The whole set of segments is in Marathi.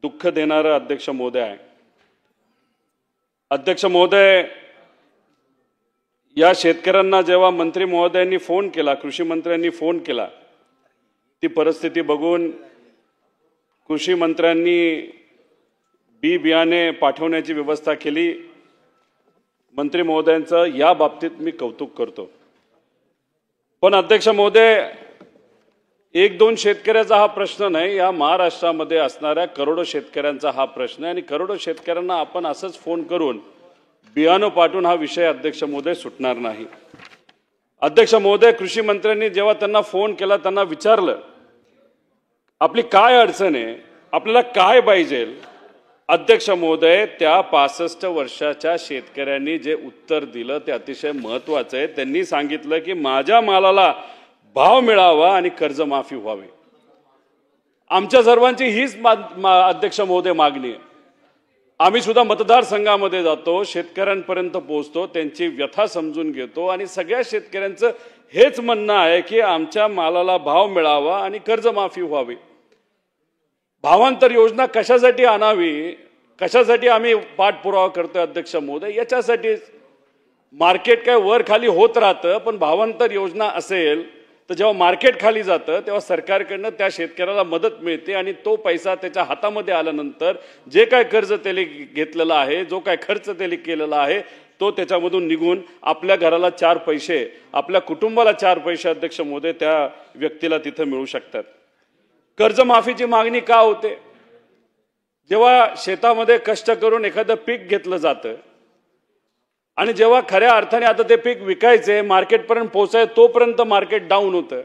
दुःख देणारं अध्यक्ष महोदय आहे। अध्यक्ष महोदय, या शेतकऱ्यांना जेव्हा मंत्री महोदयांनी फोन केला, कृषी मंत्र्यांनी फोन केला, ती परिस्थिती बघून कृषी मंत्र्यांनी बियाणे पाठवण्याची व्यवस्था केली। मंत्री महोदयांचं या बाबतीत मी कौतुक करतो। पण अध्यक्ष महोदय, एक दोन शेतकऱ्याचा हा प्रश्न नाही, या महाराष्ट्रामध्ये असणाऱ्या करोडो शेतकऱ्यांचा हा प्रश्न आहे आणि करोडो शेतकऱ्यांना आपण असंच फोन करून बियाणं पाठवून हा विषय अध्यक्ष महोदय सुटणार नाही। अध्यक्ष महोदय, कृषी मंत्र्यांनी जेव्हा त्यांना फोन केला, त्यांना विचारलं आपली काय अडचण आहे, आपल्याला काय पाहिजे। अध्यक्ष महोदय, त्या 65 वर्षाच्या शेतकऱ्यांनी जे उत्तर दिलं ते अतिशय महत्त्वाचं आहे। त्यांनी सांगितलं की माझ्या मालाला भाव मिळावा आणि कर्जमाफी व्हावी। आमच्या सर्वांची हीच अध्यक्ष महोदय मागणी आहे। आम्ही सुद्धा मतदारसंघामध्ये जातो, शेतकऱ्यांपर्यंत पोहोचतो, त्यांची व्यथा समजून घेतो आणि सगळ्या शेतकऱ्यांचं हेच म्हणणं आहे की आमच्या मालाला भाव मिळावा आणि कर्जमाफी व्हावी। भावांतर योजना कशासाठी आणावी, कशासाठी आम्ही पाठपुरावा करतोय अध्यक्ष महोदय, याच्यासाठी। मार्केट काय वर खाली होत राहतं, पण भावांतर योजना असेल तर जेव्हा मार्केट खाली जातं तेव्हा सरकारकडनं त्या शेतकऱ्याला मदत मिळते आणि तो पैसा त्याच्या हातामध्ये आल्यानंतर जे काय कर्ज त्याने घेतलेलं आहे, जो काय खर्च त्याने केलेला आहे, तो त्याच्यामधून निघून आपल्या घराला 4 पैसे, आपल्या कुटुंबाला 4 पैसे अध्यक्ष महोदय त्या व्यक्तीला तिथं मिळू शकतात। कर्जमाफीची मागणी का होते? जेव्हा शेतामध्ये कष्ट करून एखादं पीक घेतलं जातं आणि जेव्हा खऱ्या अर्थाने आता ते पीक विकायचे, मार्केटपर्यंत पोहोचायचं, तोपर्यंत मार्केट डाऊन होतं।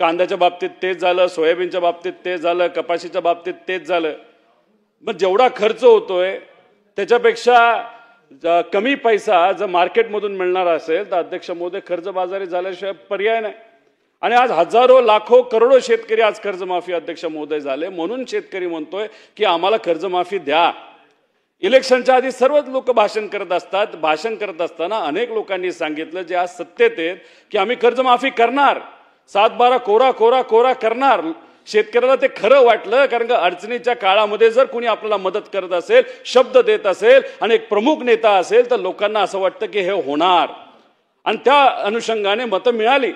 कांद्याच्या बाबतीत तेच झालं, सोयाबीनच्या बाबतीत तेच झालं, कपाशीच्या बाबतीत तेच झालं। मग जेवढा खर्च होतोय त्याच्यापेक्षा कमी पैसा जर मार्केटमधून मिळणार असेल तर अध्यक्ष महोदय कर्जबाजारी झाल्याशिवाय पर्याय नाही। आणि आज हजारो लाखो करोडो शेतकरी आज कर्जमाफी अध्यक्ष महोदय झाले। म्हणून शेतकरी म्हणतोय की आम्हाला कर्जमाफी द्या। इलेक्शनच्या आधी सर्वच लोक भाषण करत असतात। भाषण करत असताना अनेक लोकांनी सांगितलं जे आज सत्तेत आहेत की आम्ही कर्जमाफी करणार, 7/12 कोरा कोरा कोरा करणार। शेतकऱ्याला ते खरं वाटलं, कारण का अडचणीच्या काळामध्ये जर कोणी आपल्याला मदत करत असेल, शब्द देत असेल आणि एक प्रमुख नेता असेल तर लोकांना असं वाटतं की हे होणार आणि त्या अनुषंगाने मतं मिळाली,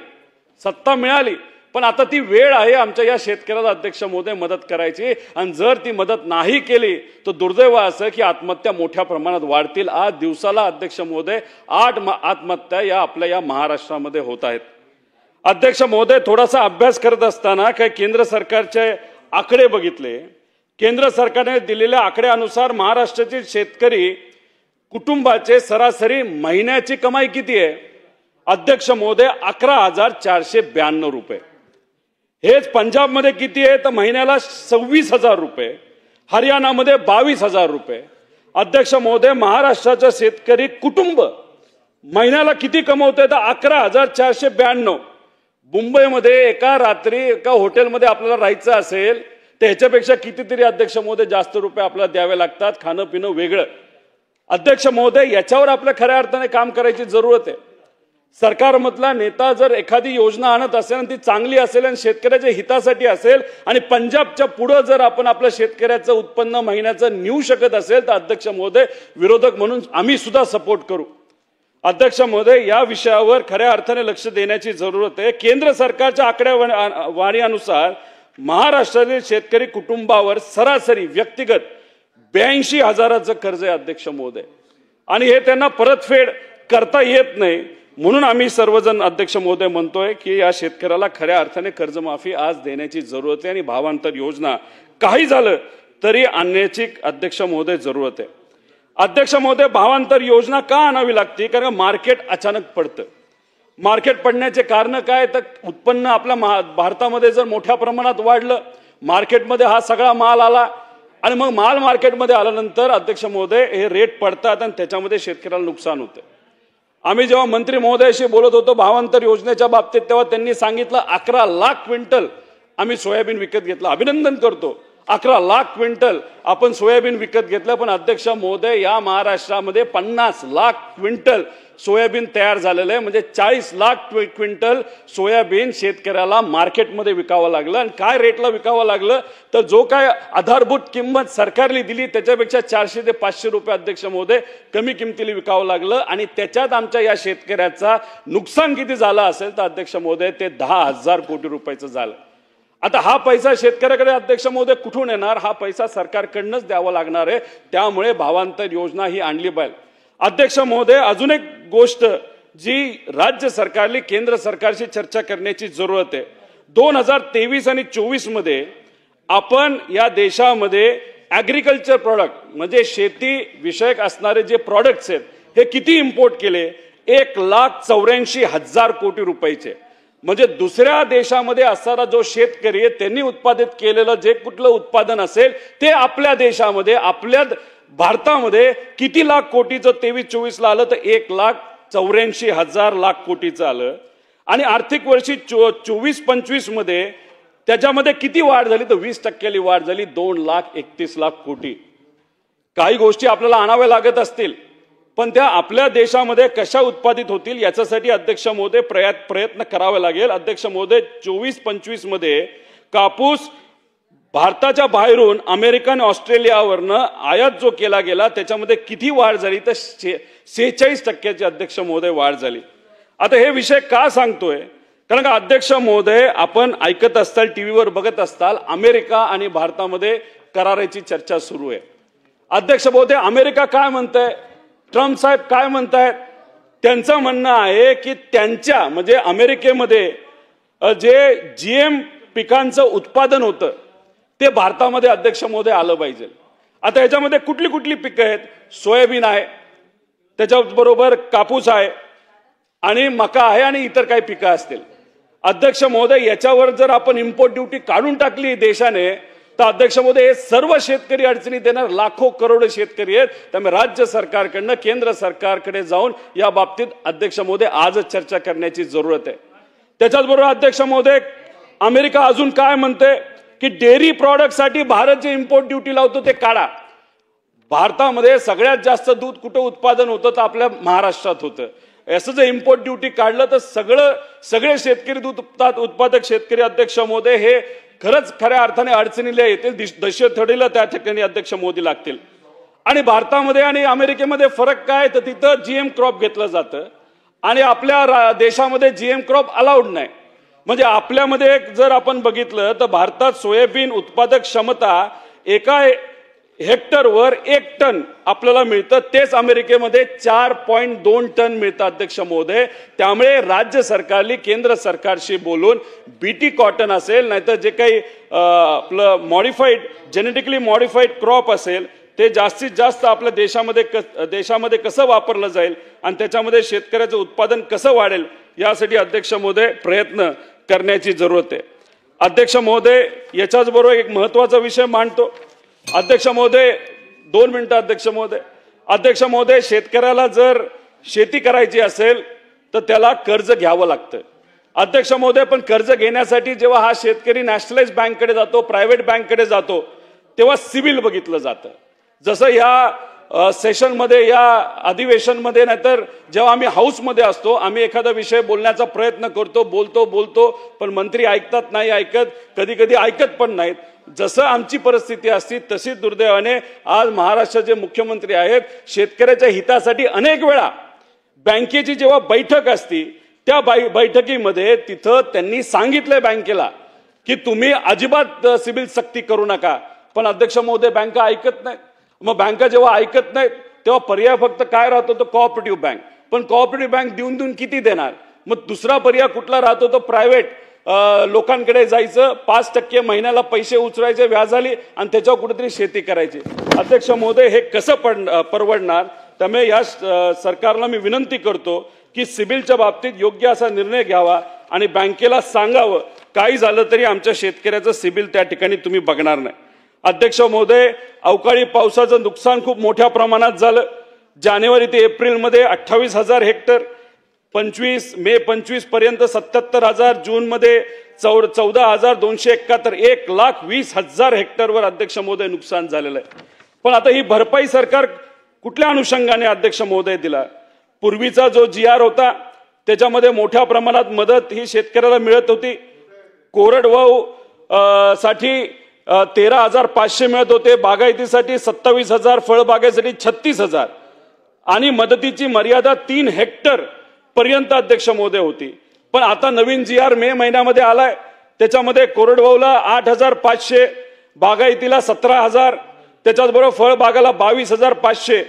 सत्ता मिळाली। पण आता ती वेळ आहे आमच्या या शेतकऱ्याला अध्यक्ष महोदय मदत करायची आणि जर ती मदत नाही केली तर दुर्दैव असं की आत्महत्या मोठ्या प्रमाणात वाढतील। आज दिवसाला अध्यक्ष महोदय 8 आत्महत्या या आपल्या या महाराष्ट्रामध्ये होत आहेत। अध्यक्ष महोदय, थोडासा अभ्यास करत असताना काही केंद्र सरकारचे आकडे बघितले। केंद्र सरकारने दिलेल्या आकड्यानुसार महाराष्ट्रातील शेतकरी कुटुंबाचे सरासरी महिन्याची कमाई किती आहे अध्यक्ष महोदय? 11,492 रुपये। हेच पंजाबमध्ये किती आहे तर महिन्याला 26,000 रुपये, हरियाणामध्ये 22,000 रुपये। अध्यक्ष महोदय, महाराष्ट्राचा शेतकरी कुटुंब महिन्याला किती कमवतोय तर 11,492। मुंबईमध्ये एका रात्री एका हॉटेलमध्ये आपल्याला राहायचं असेल तर ह्याच्यापेक्षा कितीतरी अध्यक्ष महोदय जास्त रुपये आपल्याला द्यावे लागतात, खाणं पिणं वेगळं। अध्यक्ष महोदय, याच्यावर आपल्या खऱ्या अर्थाने काम करायची जरूरत आहे। सरकारमधला नेता जर एखादी योजना आणत असेल आणि ती चांगली असेल आणि शेतकऱ्याच्या हितासाठी असेल आणि पंजाबच्या पुढे जर आपण आपल्या शेतकऱ्याचं उत्पन्न महिन्याचं नेऊ शकत असेल तर अध्यक्ष महोदय, विरोधक म्हणून आम्ही सुद्धा सपोर्ट करू। अध्यक्ष महोदय, या विषयावर खऱ्या अर्थाने लक्ष देण्याची जरूरत आहे। केंद्र सरकारच्या आकडेवारीनुसार महाराष्ट्रातील शेतकरी कुटुंबावर सरासरी व्यक्तिगत 82,000चं कर्ज आहे अध्यक्ष महोदय आणि हे त्यांना परतफेड करता येत नाही। म्हणून आम्ही सर्वजण अध्यक्ष महोदय म्हणतोय की या शेतकऱ्याला खऱ्या अर्थाने कर्जमाफी आज देण्याची जरूरत आहे आणि भावांतर योजना काही झालं तरी आणण्याची अध्यक्ष महोदय जरूरत आहे। अध्यक्ष महोदय, भावांतर योजना का आणावी लागते? कारण मार्केट अचानक पडतं। मार्केट पडण्याचे कारण काय तर उत्पन्न आपल्या भारतामध्ये जर मोठ्या प्रमाणात वाढलं, मार्केटमध्ये हा सगळा माल आला आणि मग माल मार्केटमध्ये आल्यानंतर अध्यक्ष महोदय हे रेट पडतात आणि त्याच्यामध्ये शेतकऱ्याला नुकसान होतं। आम्ही जेव्हा मंत्री महोदयाशी बोलत होतो भावांतर योजनेच्या बाबतीत तेव्हा त्यांनी सांगितलं 11 लाख क्विंटल आम्ही सोयाबीन विकत घेतलं। अभिनंदन करतो, 11 लाख क्विंटल आपण सोयाबीन विकत घेतलं, पण अध्यक्ष महोदय या महाराष्ट्रामध्ये 50 लाख क्विंटल सोयाबीन तयार झालेलं आहे. म्हणजे 40 लाख क्विंटल सोयाबीन शेतकऱ्याला मार्केटमध्ये विकावं लागलं. आणि काय रेटला विकावं लागलं तर जो काय आधारभूत किंमत सरकारने दिली त्याच्यापेक्षा 400 ते 500 रुपये अध्यक्ष महोदय कमी किमतीला विकावं लागलं. आणि त्याच्यात आमच्या या शेतकऱ्याचा नुकसान किती झालं असेल तर अध्यक्ष महोदय ते 10,000 कोटी रुपयाचं झालं. आता हा पैसा शेतकऱ्याकडे अध्यक्ष महोदय कुठून येणार? हा पैसा सरकारकडनंच द्यावा लागणार आहे. त्यामुळे भावांतर योजना ही आणली पाहिजे. अध्यक्ष महोदय, अजून एक गोष्ट जी राज्य सरकारने केंद्र सरकारशी चर्चा करण्याची जरूरत आहे. 2023 आणि 24 मध्ये आपण या देशामध्ये ॲग्रिकल्चर प्रॉडक्ट म्हणजे शेती विषयक असणारे जे प्रॉडक्ट्स आहेत हे किती इम्पोर्ट केले? 1,84,000 कोटी रुपयाचे. म्हणजे दुसऱ्या देशामध्ये असणारा जो शेतकरी आहे त्यांनी उत्पादित केलेलं जे कुठलं उत्पादन असेल ते आपल्या देशामध्ये आपल्या भारतामध्ये किती लाख कोटीचं 23-24 ला आलं तर 1,84,000 कोटीचं आलं. आणि आर्थिक वर्षी 24-25 मध्ये त्याच्यामध्ये किती वाढ झाली तर 20% वाढ झाली, 2,31,00,000 कोटी. काही गोष्टी आपल्याला आणाव्या लागत असतील पण त्या आपल्या देशामध्ये कशा उत्पादित होतील याच्यासाठी अध्यक्ष महोदय प्रयत्न करावे लागेल. अध्यक्ष महोदय 24-25 मध्ये कापूस भारताच्या बाहेरून अमेरिका आणि ऑस्ट्रेलियावरनं आयात जो केला गेला त्याच्यामध्ये किती वाढ झाली तर 46% अध्यक्ष महोदय वाढ झाली. आता हे विषय का सांगतोय कारण का अध्यक्ष महोदय आपण ऐकत असताल टीव्हीवर बघत असताल अमेरिका आणि भारतामध्ये कराराची चर्चा सुरू आहे. अध्यक्ष महोदय अमेरिका काय म्हणतंय, ट्रम्प साहेब काय म्हणतायत? त्यांचं म्हणणं आहे की त्यांच्या म्हणजे अमेरिकेमध्ये जे जीएम पिकांचं उत्पादन होतं ते भारतामध्ये अध्यक्ष महोदय आलं पाहिजे. आता याच्यामध्ये कुठली कुठली पिकं आहेत? सोयाबीन आहे, त्याच्याबरोबर कापूस आहे आणि मका आहे आणि इतर काही पिकं असतील. अध्यक्ष महोदय याच्यावर जर आपण इम्पोर्ट ड्युटी काढून टाकली देशाने तर अध्यक्ष महोदय हे सर्व शेतकरी अडचणीत येणार. लाखो करोड शेतकरी आहेत. त्यामुळे राज्य सरकारकडनं केंद्र सरकारकडे जाऊन या बाबतीत अध्यक्ष महोदय आजच चर्चा करण्याची जरूरत आहे. त्याच्याचबरोबर अध्यक्ष महोदय अमेरिका अजून काय म्हणते की डेअरी प्रॉडक्टसाठी भारत जे इम्पोर्ट ड्युटी लावतो ते काढा. भारतामध्ये सगळ्यात जास्त दूध कुठं उत्पादन होतं तर आपल्या महाराष्ट्रात होतं. असं जर इम्पोर्ट ड्युटी काढलं तर सगळे शेतकरी दूध उत्पादक शेतकरी अध्यक्ष महोदय हे खरंच खऱ्या अर्थाने अडचणीला येतील, दशथडीला त्या ठिकाणी अध्यक्ष मोदी लागतील. आणि भारतामध्ये आणि अमेरिकेमध्ये फरक काय तर तिथं जीएम क्रॉप घेतलं जातं आणि आपल्या देशामध्ये जीएम क्रॉप अलाउड नाही. म्हणजे आपल्यामध्ये जर आपण बघितलं तर भारतात सोयाबीन उत्पादक क्षमता एका हेक्टरवर 1 टन आपल्याला मिळतं, तेच अमेरिकेमध्ये 4.2 टन मिळतं अध्यक्ष महोदय. त्यामुळे राज्य सरकारने केंद्र सरकारशी बोलून बीटी कॉटन असेल नाहीतर जे काही आपलं जेनेटिकली मॉडिफाईड क्रॉप असेल ते जास्तीत जास्त आपल्या देशामध्ये कसं वापरलं जाईल आणि त्याच्यामध्ये शेतकऱ्याचं उत्पादन कसं वाढेल यासाठी अध्यक्ष महोदय प्रयत्न करण्याची जरूरत आहे. अध्यक्ष महोदय याच्याच बरोबर एक महत्त्वाचा विषय मांडतो. अध्यक्ष महोदय 2 मिनिटं. अध्यक्ष महोदय शेतकऱ्याला जर शेती करायची असेल तर त्याला कर्ज घ्यावं लागतं. अध्यक्ष महोदय पण कर्ज घेण्यासाठी जेव्हा हा शेतकरी नॅशनलाइज बँककडे जातो, प्रायव्हेट बँककडे जातो तेव्हा सिबिल बघितलं जातं. जसं या सेशनमध्ये या अधिवेशनमध्ये नाहीतर जेव्हा आम्ही हाऊसमध्ये असतो आम्ही एखादा विषय बोलण्याचा प्रयत्न करतो, बोलतो पण मंत्री ऐकतात नाही ऐकत, कधी ऐकत पण नाहीत. जसं आमची परिस्थिती असती तशी दुर्दैवाने आज महाराष्ट्राचे मुख्यमंत्री आहेत. शेतकऱ्याच्या हितासाठी अनेक वेळा बँकेची जेव्हा बैठक असती त्या बैठकीमध्ये तिथं त्यांनी सांगितलंय बँकेला की तुम्ही अजिबात सिबिल सक्ती करू नका, पण अध्यक्ष महोदय बँका ऐकत नाहीत. मग बँका जेव्हा ऐकत नाहीत तेव्हा पर्याय फक्त काय राहतो तो कोऑपरेटिव्ह बँक. पण कोऑपरेटिव्ह बँक देऊन किती देणार? मग दुसरा पर्याय कुठला राहतो तो प्रायव्हेट लोकांकडे जायचं, 5% महिन्याला पैसे उचलायचे व्याजाली आणि त्याच्यावर कुठेतरी शेती करायची. अध्यक्ष महोदय हे कसं परवडणार? त्यामुळे या सरकारला मी विनंती करतो की सिबिलच्या बाबतीत योग्य असा निर्णय घ्यावा आणि बँकेला सांगावं काही झालं तरी आमच्या शेतकऱ्याचं सिबिल त्या ठिकाणी तुम्ही बघणार नाही. अध्यक्ष महोदय अवकाळी पावसाचं नुकसान खूप मोठ्या प्रमाणात झालं. जानेवारी ते एप्रिलमध्ये 28,000 हेक्टर, मे 25 पर्यंत 77,000, जूनमध्ये 14,271, 1,20,000 हेक्टरवर अध्यक्ष महोदय नुकसान झालेलं आहे. पण आता ही भरपाई सरकार कुठल्या अनुषंगाने अध्यक्ष महोदय दिला? पूर्वीचा जो GR होता त्याच्यामध्ये मोठ्या प्रमाणात मदत ही शेतकऱ्याला मिळत होती. कोरडवाहू साठी 13,500 मिळत होते, बागायतीसाठी 27,000, फळबागेसाठी 36,000 आणि मदतीची मर्यादा 3 हेक्टर पर्यंत अध्यक्ष महोदय होती. पण आता नवीन GR मे महिन्यामध्ये आलाय, त्याच्यामध्ये कोरडवाहूला 8,500, बागायतीला 17,000, त्याच्याचबरोबर फळबागाला 22,500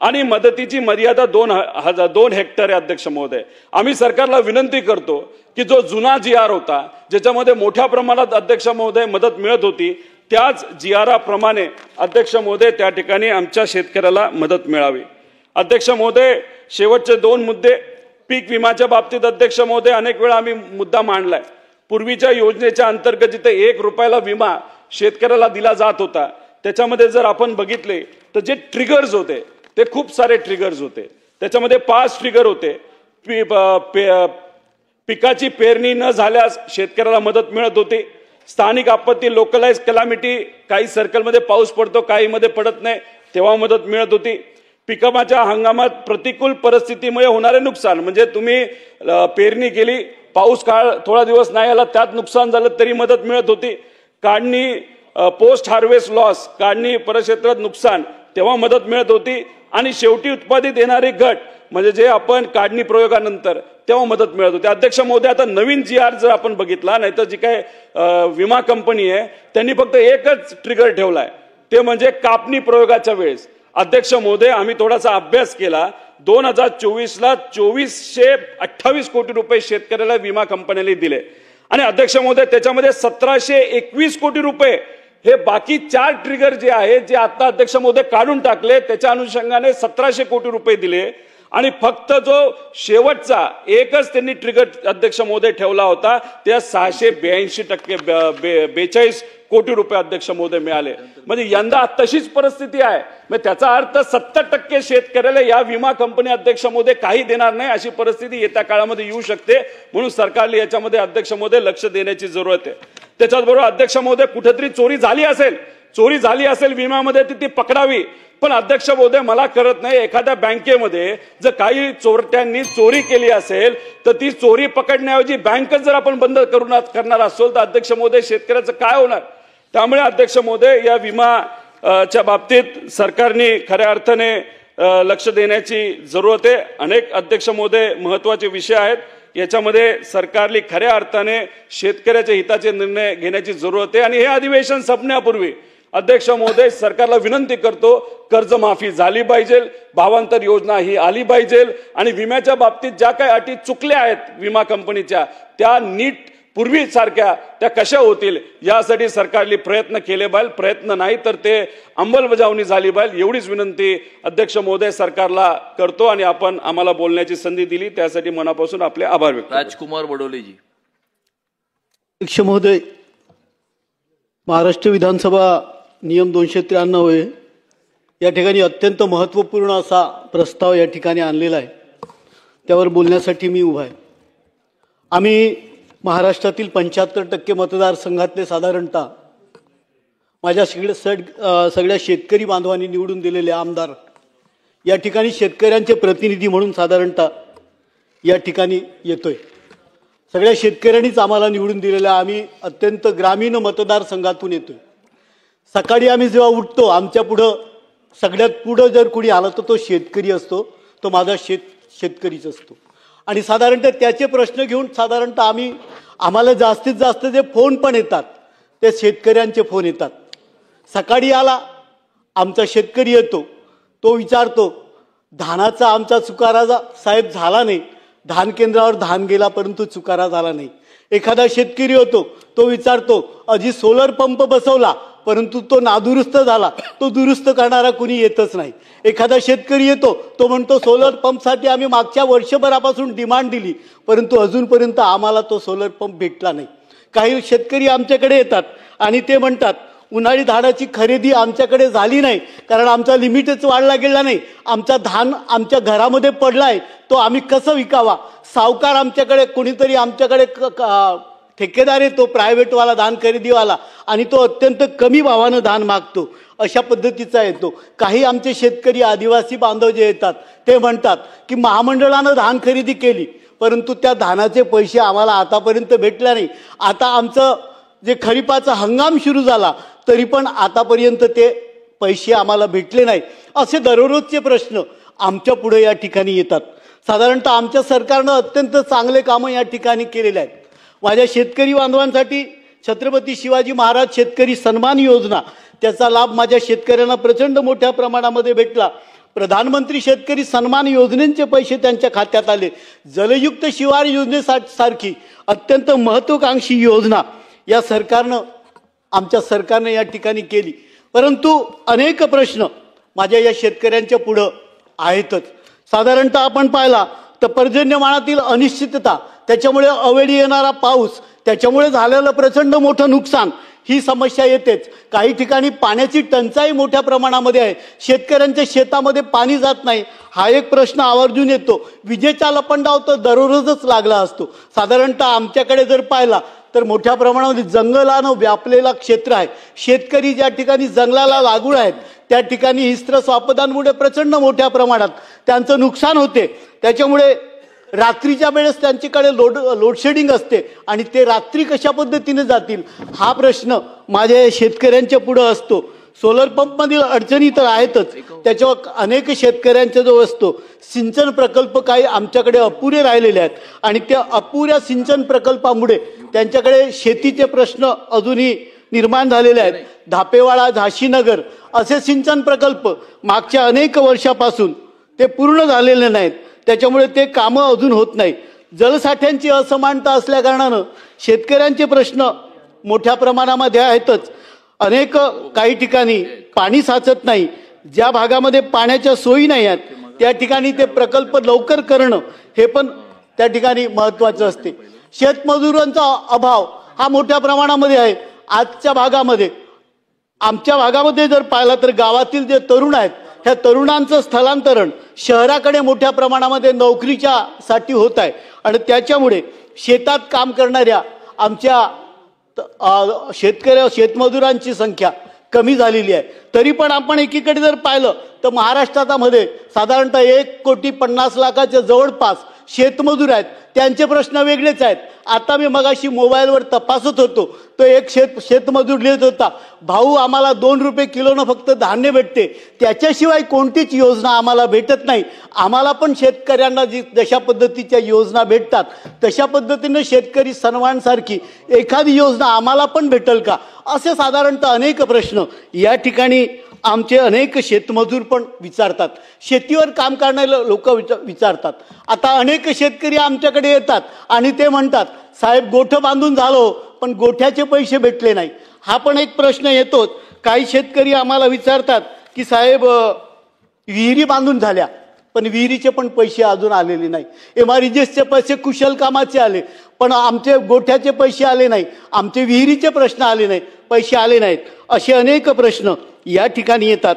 आणि मदतीची मर्यादा 2 हेक्टर आहे. अध्यक्ष महोदय, आम्ही सरकारला विनंती करतो की जो जुना GR होता ज्याच्यामध्ये मोठ्या प्रमाणात अध्यक्ष महोदय मदत मिळत होती, त्याच GR प्रमाणे अध्यक्ष महोदय त्या ठिकाणी आमच्या शेतकऱ्याला मदत मिळावी. अध्यक्ष महोदय, शेवटचे 2 मुद्दे. पीक विम्याच्या बाबतीत अध्यक्ष महोदय अनेक वेळा आम्ही मुद्दा मांडलाय. पूर्वीच्या योजनेच्या अंतर्गत जिथे 1 रुपयाला विमा शेतकऱ्याला दिला जात होता, त्याच्यामध्ये जर आपण बघितले तर जे ट्रिगर्स होते ते खूप सारे ट्रिगर्स होते. त्याच्यामध्ये 5 ट्रिगर होते. पिकाची पेरणी न झाल्यास शेतकऱ्याला मदत मिळत होती. स्थानिक आपत्ती, लोकलाइज कॅलॅमिटी, काही सर्कलमध्ये पाऊस पडतो, काही मध्ये पडत नाही, तेव्हा मदत मिळत होती. पिकाच्या हंगामात प्रतिकूल परिस्थितीमुळे होणारे नुकसान, म्हणजे तुम्ही पेरणी केली, पाऊस काळ थोडा दिवस नाही आला, त्यात नुकसान झालं तरी मदत मिळत होती. काढणी, पोस्ट हार्वेस्ट लॉस, काढणी परिक्षेत्रात नुकसान, तेव्हा मदत मिळत होती. आणि शेवटी उत्पादित येणारे घट, म्हणजे जे आपण काढणी प्रयोगानंतर, तेव्हा मदत मिळत होती. अध्यक्ष महोदय, आता नवीन GR जर आपण बघितला, नाहीतर जी काय विमा कंपनी आहे त्यांनी फक्त एकच ट्रिगर ठेवलाय, ते म्हणजे कापणी प्रयोगाच्या वेळेस. अध्यक्ष महोदय, आम्ही थोडासा अभ्यास केला. 2024ला 2,428 कोटी रुपये शेतकऱ्याला विमा कंपन्यांनी दिले आणि अध्यक्ष महोदय त्याच्यामध्ये 1,721 कोटी रुपये हे बाकी 4 ट्रिगर जे आहे, जे आता अध्यक्ष महोदय काढून टाकले, त्याच्या अनुषंगाने 1,700 कोटी रुपये दिले आणि फक्त जो शेवटचा एकच त्यांनी ट्रिगर अध्यक्ष महोदय ठेवला होता, त्या 682 कोटी रुपये अध्यक्ष महोदय मिळाले. म्हणजे यंदा तशीच परिस्थिती आहे. म्हणजे त्याचा अर्थ 70% शेतकऱ्याला या विमा कंपनी अध्यक्ष महोदय काही देणार नाही, अशी परिस्थिती येत्या काळामध्ये येऊ शकते. म्हणून सरकारने याच्यामध्ये अध्यक्ष महोदय लक्ष देण्याची जरूरत आहे. त्याच्याचबरोबर अध्यक्ष महोदय, कुठेतरी चोरी झाली असेल विम्यामध्ये, ती पकडावी. पण अध्यक्ष महोदय, मला कळत नाही, एखाद्या बँकेमध्ये जर काही चोरट्यांनी चोरी केली असेल तर ती चोरी पकडण्याऐवजी बँकच जर आपण बंद करणार असेल तर अध्यक्ष महोदय शेतकऱ्याचं काय होणार? त्यामुळे अध्यक्ष महोदय, या विमाच्या बाबतीत सरकारने खऱ्या अर्थाने लक्ष देण्याची जरूरत आहे. अनेक अध्यक्ष महोदय महत्वाचे विषय आहेत, याच्यामध्ये सरकारने खऱ्या अर्थाने शेतकऱ्याच्या हिताचे निर्णय घेण्याची जरूरत आहे. आणि हे अधिवेशन संपण्यापूर्वी अध्यक्ष महोदय सरकारला विनंती करतो, कर्जमाफी झाली पाहिजे, भावांतर योजना ही आली पाहिजे आणि विम्याच्या बाबतीत ज्या काही अटी चुकल्या आहेत विमा कंपनीच्या, त्या नीट पूर्वीसारख्या त्या कशा होतील यासाठी सरकारने प्रयत्न केले पाहिजे. प्रयत्न नाही तर ते अंमलबजावणी झाली पाहिजे, एवढीच विनंती अध्यक्ष महोदय सरकारला करतो. आणि आपण आम्हाला बोलण्याची संधी दिली त्यासाठी मनापासून आपले आभार व्यक्त करतो. राजकुमार बडोलेजी. अध्यक्ष महोदय, महाराष्ट्र विधानसभा नियम 293 या ठिकाणी अत्यंत महत्त्वपूर्ण असा प्रस्ताव या ठिकाणी आणलेला आहे, त्यावर बोलण्यासाठी मी उभा आहे. आम्ही महाराष्ट्रातील 75% मतदारसंघातले साधारणतः माझ्या सगळ्या शेतकरी बांधवांनी निवडून दिलेले आमदार या ठिकाणी शेतकऱ्यांचे प्रतिनिधी म्हणून साधारणतः या ठिकाणी येतोय. सगळ्या शेतकऱ्यांनीच आम्हाला निवडून दिलेलं, आम्ही अत्यंत ग्रामीण मतदारसंघातून येतोय. सकाळी आम्ही जेव्हा उठतो, आमच्या पुढं सगळ्यात पुढं जर कुणी आला तर तो शेतकरी असतो, तो माझा शेतकरीच असतो. आणि साधारणतः त्याचे प्रश्न घेऊन साधारणतः आम्हाला जास्तीत जास्त जे फोन पण येतात ते शेतकऱ्यांचे फोन येतात. सकाळी आला आमचा शेतकरी येतो, तो विचारतो धानाचा आमचा चुकारा साहेब झाला नाही, धान केंद्रावर धान गेला परंतु चुकारा झाला नाही. एखादा शेतकरी होतो, तो विचारतो अजी सोलर पंप बसवला परंतु तो नादुरुस्त झाला, तो दुरुस्त करणारा कुणी येतच नाही. एखादा शेतकरी येतो, तो म्हणतो सोलर पंपसाठी आम्ही मागच्या वर्षभरापासून डिमांड दिली परंतु अजूनपर्यंत आम्हाला तो सोलर पंप भेटला नाही. काही शेतकरी आमच्याकडे येतात आणि ते म्हणतात उन्हाळी धानाची खरेदी आमच्याकडे झाली नाही, कारण आमचा लिमिटच वाढला गेला नाही. आमचा धान आमच्या घरामध्ये पडला आहे, तो आम्ही कसं विकावा. सावकार आमच्याकडे, कोणीतरी आमच्याकडे ठेकेदार येतो, प्रायव्हेटवाला धान खरेदीवाला, आणि तो अत्यंत कमी भावानं धान मागतो. अशा पद्धतीचा येतो. काही आमचे शेतकरी आदिवासी बांधव जे येतात ते म्हणतात की महामंडळानं धान खरेदी केली, परंतु त्या धानाचे पैसे आम्हाला आतापर्यंत भेटले नाही. आता आमचं जे खरीपाचा हंगाम सुरू झाला तरी पण आतापर्यंत ते पैसे आम्हाला भेटले नाही. असे दररोजचे प्रश्न आमच्या पुढे या ठिकाणी येतात. साधारणतः आमच्या सरकारनं अत्यंत चांगले कामं या ठिकाणी केलेले आहेत. माझ्या शेतकरी बांधवांसाठी छत्रपती शिवाजी महाराज शेतकरी सन्मान योजना, त्याचा लाभ माझ्या शेतकऱ्यांना प्रचंड मोठ्या प्रमाणामध्ये भेटला. प्रधानमंत्री शेतकरी सन्मान योजनेचे पैसे त्यांच्या खात्यात आले. जलयुक्त शिवार योजनेसारखी अत्यंत महत्त्वाकांक्षी योजना या सरकारनं, आमच्या सरकारनं या ठिकाणी केली. परंतु अनेक प्रश्न माझ्या या शेतकऱ्यांच्या पुढं आहेतच. साधारणतः आपण पाहिला तर पर्जन्यमानातील अनिश्चितता, त्याच्यामुळे अवेळी येणारा पाऊस, त्याच्यामुळे झालेलं प्रचंड मोठं नुकसान, ही समस्या येतेच. काही ठिकाणी पाण्याची टंचाई मोठ्या प्रमाणामध्ये आहे. शेतकऱ्यांच्या शेतामध्ये पाणी जात नाही, हा एक प्रश्न आवर्जून येतो. विजेचा लपंडाव तर दररोजच लागला असतो. साधारणतः आमच्याकडे जर पाहिला तर मोठ्या प्रमाणामध्ये जंगलानं व्यापलेला क्षेत्र आहे. शेतकरी ज्या ठिकाणी जंगलाला लागून आहेत त्या ठिकाणी हिस्त्रस आपदांमुळे प्रचंड मोठ्या प्रमाणात त्यांचं नुकसान होते. त्याच्यामुळे रात्रीच्या वेळेस त्यांच्याकडे लोडशेडिंग असते आणि ते रात्री कशा पद्धतीने जातील, हा प्रश्न माझ्या शेतकऱ्यांच्या पुढं असतो. सोलर पंपमधील अडचणी तर आहेतच, त्याच्यावर अनेक शेतकऱ्यांचा जो असतो सिंचन प्रकल्प काही आमच्याकडे अपुरे राहिलेले आहेत आणि त्या अपुऱ्या सिंचन प्रकल्पामुळे त्यांच्याकडे शेतीचे प्रश्न अजूनही निर्माण झालेले आहेत. धापेवाडा, झाशीनगर असे सिंचन प्रकल्प मागच्या अनेक वर्षापासून ते पूर्ण झालेले नाहीत, त्याच्यामुळे ते कामं अजून होत नाही. जलसाठ्यांची असमानता असल्या कारणानं शेतकऱ्यांचे प्रश्न मोठ्या प्रमाणामध्ये आहेतच. अनेक काही ठिकाणी पाणी साचत नाही, ज्या भागामध्ये पाण्याच्या सोयी नाही आहेत त्या ठिकाणी ते प्रकल्प लवकर करणं हे पण त्या ठिकाणी महत्त्वाचं असते. शेतमजुरांचा अभाव हा मोठ्या प्रमाणामध्ये आहे. आजच्या भागामध्ये, आमच्या भागामध्ये जर पाहिला तर गावातील जे तरुण आहेत ह्या तरुणांचं स्थलांतरण शहराकडे मोठ्या प्रमाणामध्ये नोकरीच्या साठी होत आहे आणि त्याच्यामुळे शेतात काम करणाऱ्या आमच्या शेतमजुरांची संख्या कमी झालेली आहे. तरी पण आपण एकीकडे जर पाहिलं तर महाराष्ट्रामध्ये साधारणतः 1,50,00,000 जवळपास शेतमजूर आहेत. त्यांचे प्रश्न वेगळेच आहेत. आता मी मगाशी मोबाईलवर तपासत होतो तो एक शेतमजूर लिहित होता, भाऊ आम्हाला 2 रुपये किलोनं फक्त धान्य भेटते, त्याच्याशिवाय कोणतीच योजना आम्हाला भेटत नाही. आम्हाला पण शेतकऱ्यांना जशा पद्धतीच्या योजना भेटतात तशा पद्धतीनं शेतकरी सन्मानसारखी एखादी योजना आम्हाला पण भेटेल का, असे साधारणतः अनेक प्रश्न या ठिकाणी आमचे अनेक शेतमजूर पण विचारतात. शेतीवर काम करणारे लोक विचारतात. आता अनेक शेतकरी आमच्याकडे येतात आणि ते म्हणतात, साहेब गोठं बांधून झालो पण गोठ्याचे पैसे भेटले नाही. हा पण एक प्रश्न येतोच. काही शेतकरी आम्हाला विचारतात की साहेब विहिरी बांधून झाल्या पण विहिरीचे पण पैसे अजून आलेले नाही. MRGSचे पैसे कुशल कामाचे आले पण आमचे गोठ्याचे पैसे आले नाही, आमचे विहिरीचे प्रश्न आले नाही, पैसे आले नाहीत. असे अनेक प्रश्न या ठिकाणी येतात.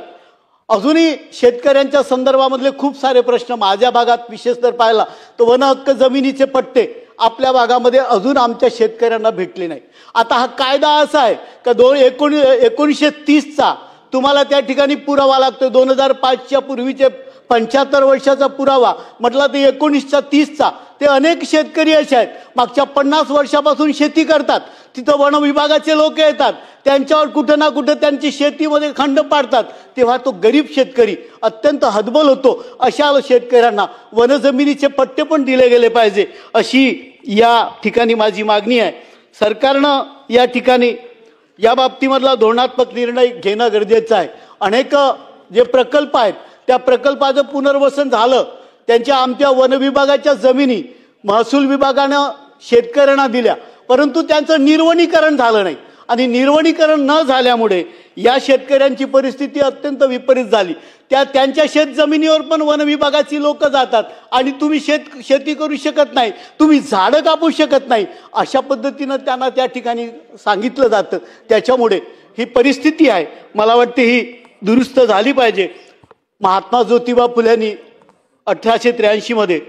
अजूनही शेतकऱ्यांच्या संदर्भामधले खूप सारे प्रश्न माझ्या भागात विशेष तर पाहिला तर वन हक्क जमिनीचे पट्टे आपल्या भागामध्ये अजून आमच्या शेतकऱ्यांना भेटले नाही. आता हा कायदा असा आहे का 1930चा तुम्हाला त्या ठिकाणी पुरावा लागतो. 2005च्या पूर्वीचे 75 वर्षाचा पुरावा म्हटला तर 1930चा. ते अनेक शेतकरी असे आहेत मागच्या 50 वर्षापासून शेती करतात, तिथं वन विभागाचे लोक येतात, त्यांच्यावर कुठं ना कुठं त्यांची शेतीमध्ये खंड पाडतात, तेव्हा तो गरीब शेतकरी अत्यंत हतबल होतो. अशा शेतकऱ्यांना वनजमिनीचे पट्टे पण दिले गेले पाहिजे अशी या ठिकाणी माझी मागणी आहे. सरकारनं या ठिकाणी या बाबतीमधला धोरणात्मक निर्णय घेणं गरजेचं आहे. अनेक जे प्रकल्प आहेत त्या प्रकल्पाचं पुनर्वसन झालं, त्यांच्या आमच्या वन विभागाच्या जमिनी महसूल विभागानं शेतकऱ्यांना दिल्या परंतु त्यांचं निर्वनीकरण झालं नाही आणि निर्वनीकरण न झाल्यामुळे या शेतकऱ्यांची परिस्थिती अत्यंत विपरीत झाली. त्यांच्या शेत जमिनीवर पण वन विभागाची लोक जातात आणि तुम्ही शेती करू शकत नाही, तुम्ही झाडं कापू शकत नाही, अशा पद्धतीनं त्यांना त्या ठिकाणी सांगितलं जातं. त्याच्यामुळे ही परिस्थिती आहे, मला वाटते ही दुरुस्त झाली पाहिजे. महात्मा ज्योतिबा फुल्यांनी 1883 मध्ये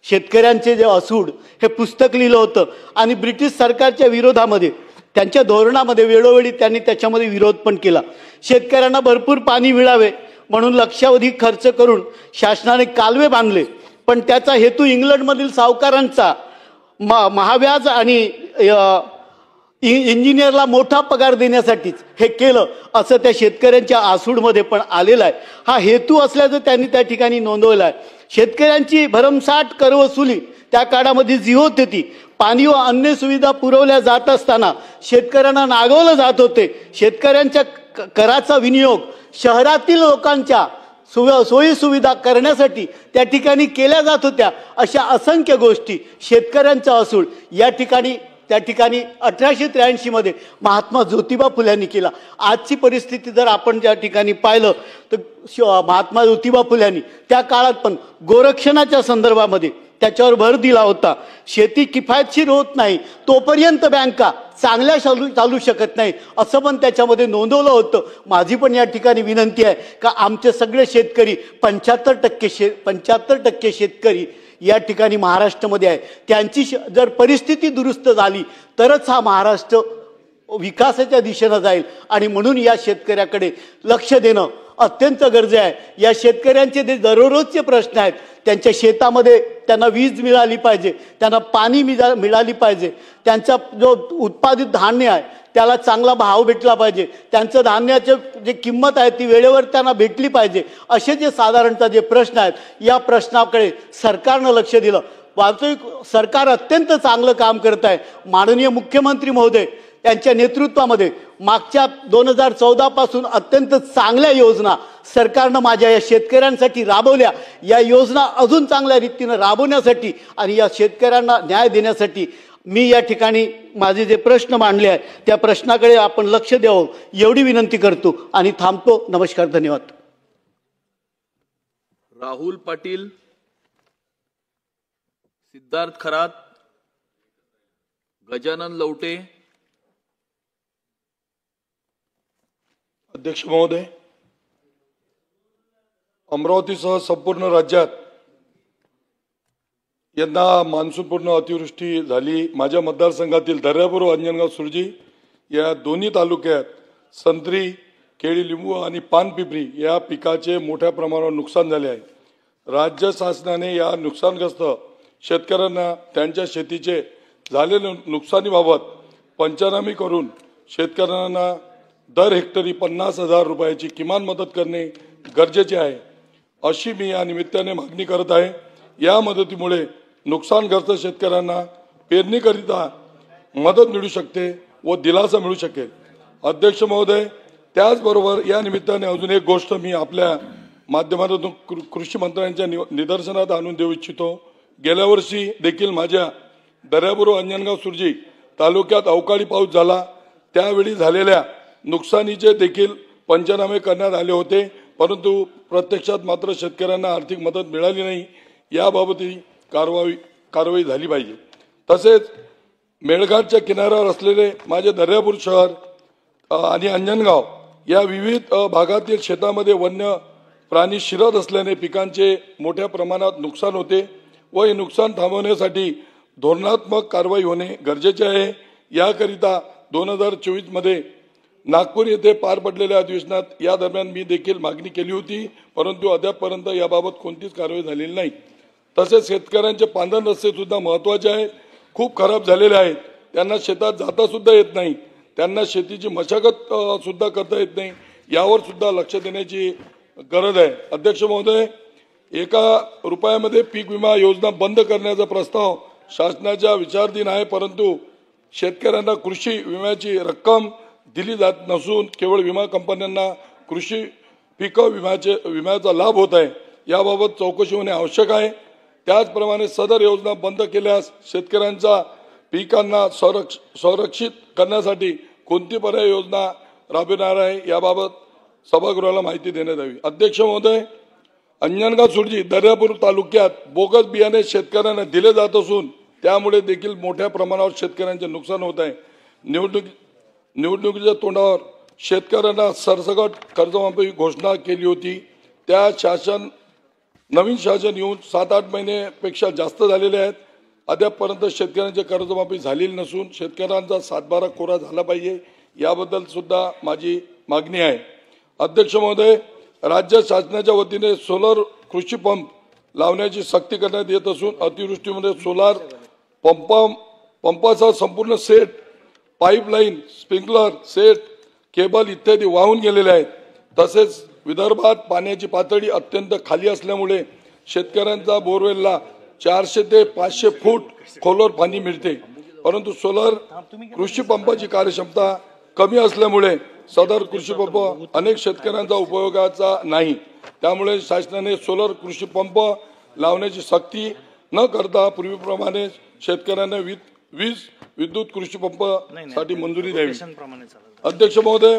शेतकऱ्यांचे जे असूड हे पुस्तक लिहिलं होतं आणि ब्रिटिश सरकारच्या विरोधामध्ये त्यांच्या धोरणामध्ये वेळोवेळी त्यांनी त्याच्यामध्ये विरोध पण केला. शेतकऱ्यांना भरपूर पाणी मिळावे म्हणून लक्षावधी खर्च करून शासनाने कालवे बांधले, पण त्याचा हेतू इंग्लंडमधील सावकारांचा महाव्याज आणि इंजिनियरला मोठा पगार देण्यासाठीच हे केलं असं त्या शेतकऱ्यांच्या आसूडमध्ये पण आलेलं आहे. हा हेतू असल्याचं त्यांनी त्या ठिकाणी नोंदवलं आहे. शेतकऱ्यांची भरमसाठ कर वसुली त्या काळामध्ये जी होती ती पाणी व अन्य सुविधा पुरवल्या जात असताना शेतकऱ्यांना नागवलं जात होते. शेतकऱ्यांच्या कराचा विनियोग शहरातील लोकांच्या सोयी सुविधा करण्यासाठी त्या ठिकाणी केल्या जात होत्या. अशा असंख्य गोष्टी शेतकऱ्यांचा असूड त्या ठिकाणी 1883 मध्ये महात्मा ज्योतिबा फुल्यांनी केला. आजची परिस्थिती जर आपण त्या ठिकाणी पाहिलं तर महात्मा ज्योतिबा फुल्यांनी त्या काळात पण गोरक्षणाच्या संदर्भामध्ये त्याच्यावर भर दिला होता. शेती किफायतशीर होत नाही तोपर्यंत बँका चांगल्या चालू शकत नाही असं पण त्याच्यामध्ये नोंदवलं होतं. माझी पण या ठिकाणी विनंती आहे का आमचे सगळे शेतकरी 75% शेतकरी या ठिकाणी महाराष्ट्रामध्ये आहे, त्यांची जर परिस्थिती दुरुस्त झाली तरच हा महाराष्ट्र विकासाच्या दिशेनं जाईल. आणि म्हणून या शेतकऱ्याकडे लक्ष देणं अत्यंत गरजेचं आहे. या शेतकऱ्यांचे जे दररोजचे प्रश्न आहेत, त्यांच्या शेतामध्ये त्यांना वीज मिळाली पाहिजे, त्यांना पाणी मिळाली पाहिजे, त्यांचा जो उत्पादित धान्य आहे त्याला चांगला भाव भेटला पाहिजे, त्यांचं धान्याची जी किंमत आहे ती वेळेवर त्यांना भेटली पाहिजे. असे जे साधारणतः जे प्रश्न आहेत या प्रश्नाकडे सरकारनं लक्ष दिलं. वास्तविक सरकार अत्यंत चांगलं काम करत आहे. माननीय मुख्यमंत्री महोदय यांच्या नेतृत्वामध्ये मागच्या 2014 पासून अत्यंत चांगल्या योजना सरकारनं माझ्या या शेतकऱ्यांसाठी राबवल्या. या योजना अजून चांगल्या रीतीनं राबवण्यासाठी आणि या शेतकऱ्यांना न्याय देण्यासाठी मी या ठिकाणी माझे जे प्रश्न मांडले आहेत त्या प्रश्नाकडे आपण लक्ष द्यावं एवढी विनंती करतो आणि थांबतो. नमस्कार, धन्यवाद. राहुल पाटील, सिद्धार्थ खरात, गजानन लवटे. अध्यक्ष महोदय, अमरावतीसह संपूर्ण राज्यात यंदा मान्सूनपूर्ण अतिवृष्टी झाली. माझ्या मतदारसंघातील दर्यापूर व अंजनगाव सुरजी या दोन्ही तालुक्यात संत्री, केळी, लिंबू आणि पानपिपरी या पिकाचे मोठ्या प्रमाणावर नुकसान झाले आहे. राज्य शासनाने या नुकसानग्रस्त शेतकऱ्यांना त्यांच्या शेतीचे झालेल्या नुकसानीबाबत पंचनामे करून शेतकऱ्यांना दर हेक्टरी 50,000 रुपयाची किमान मदत करणे गरजेचे आहे, अशी मी या निमित्ताने मागणी करत आहे. या मदतीमुळे नुकसानग्रस्त शेतकऱ्यांना पेरणीकरिता मदत मिळू शकते व दिलासा मिळू शकेल. अध्यक्ष महोदय, त्याचबरोबर या निमित्ताने अजून एक गोष्ट मी आपल्या माध्यमातून कृषी मंत्र्यांच्या निदर्शनात आणून देऊ इच्छितो. गेल्या वर्षी देखील माझ्या दर्यापूर व अंजनगाव सुरजी तालुक्यात अवकाळी पाऊस झाला. त्यावेळी झालेल्या नुकसानीचे देखील पंचनामे करण्यात आले होते, परंतु प्रत्यक्षात मात्र शेतकऱ्यांना आर्थिक मदत मिळाली नाही. याबाबतही कारवाई झाली पाहिजे. तसेच मेळघाटच्या किनाऱ्यावर असलेले माझे दर्यापूर शहर आणि अंजनगाव या विविध भागातील शेतामध्ये वन्य प्राणी शिरत असल्याने पिकांचे मोठ्या प्रमाणात नुकसान होते व हे नुकसान थांबवण्यासाठी धोरणात्मक कारवाई होणे गरजेचे आहे. याकरिता 2024 मध्ये नागपूर येथे पार पडलेल्या अधिवेशनात या दरम्यान मी देखील मागणी केली होती, परंतु अद्यापपर्यंत याबाबत कोणतीच कारवाई झालेली नाही. तसेच शेतकऱ्यांचे पांधन रस्ते सुद्धा महत्त्वाचे आहेत, खूप खराब झालेले आहेत. त्यांना शेतात जाता सुद्धा येत नाही, त्यांना शेतीची मशागत सुद्धा करता येत नाही. यावर सुद्धा लक्ष देण्याची गरज आहे. अध्यक्ष महोदय, 1 रुपयामध्ये पीक विमा योजना बंद करण्याचा प्रस्ताव शासनाच्या विचाराधीन आहे, परंतु शेतकऱ्यांना कृषी विम्याची रक्कम दिली जात नसून केवळ विमा कंपन्यांना कृषी पीक विम्याचा लाभ होत आहे. याबाबत चौकशी होणे आवश्यक आहे. त्याचप्रमाणे सदर योजना बंद केल्यास शेतकऱ्यांच्या पिकांना संरक्षित करण्यासाठी कोणती पर्याय योजना राबविणार आहे याबाबत सभागृहाला माहिती देण्यात यावी. अध्यक्ष महोदय, अंजनगाव सुरजी दर्यापूर तालुक्यात बोगस बियाणे शेतकऱ्यांना दिले जात असून त्यामुळे देखील मोठ्या प्रमाणावर शेतकऱ्यांचे नुकसान होत आहे. निवडणुकीच्या तोंडावर शेतकऱ्यांना सरसकट कर्जमाफी घोषणा केली होती. त्या नवीन शासन येऊन 7-8 महिन्यापेक्षा जास्त झालेले आहेत. अद्यापपर्यंत शेतकऱ्यांची कर्जमाफी झालेली नसून शेतकऱ्यांचा 7/12 कोरा झाला पाहिजे, याबद्दल सुद्धा माझी मागणी आहे. अध्यक्ष महोदय, राज्य शासनाच्या वतीने सोलर कृषी पंप लावण्याची सक्ती करण्यात येत असून अतिवृष्टीमध्ये सोलार पंपाचा संपूर्ण set, pipeline, sprinkler set, cable इत्यादी वाहून गेलेले आहेत. तसेच विदर्भात पाण्याची पातळी अत्यंत खाली असल्यामुळे शेतकऱ्यांचा बोरवेलला 400 ते 500 फूट खोलवर पाणी मिळते. परंतु सोलर कृषी पंपाची कार्यक्षमता कमी असल्यामुळे सदर कृषी पंप अनेक शेतकऱ्यांचा उपयोगाचा नाही. त्यामुळे शासनाने सोलर कृषी पंप लावण्याची सक्ती न करता पूर्वीप्रमाणे शेतकऱ्यांना विद्युत कृषी पंप साठी मंजुरी द्यावी. अध्यक्ष महोदय,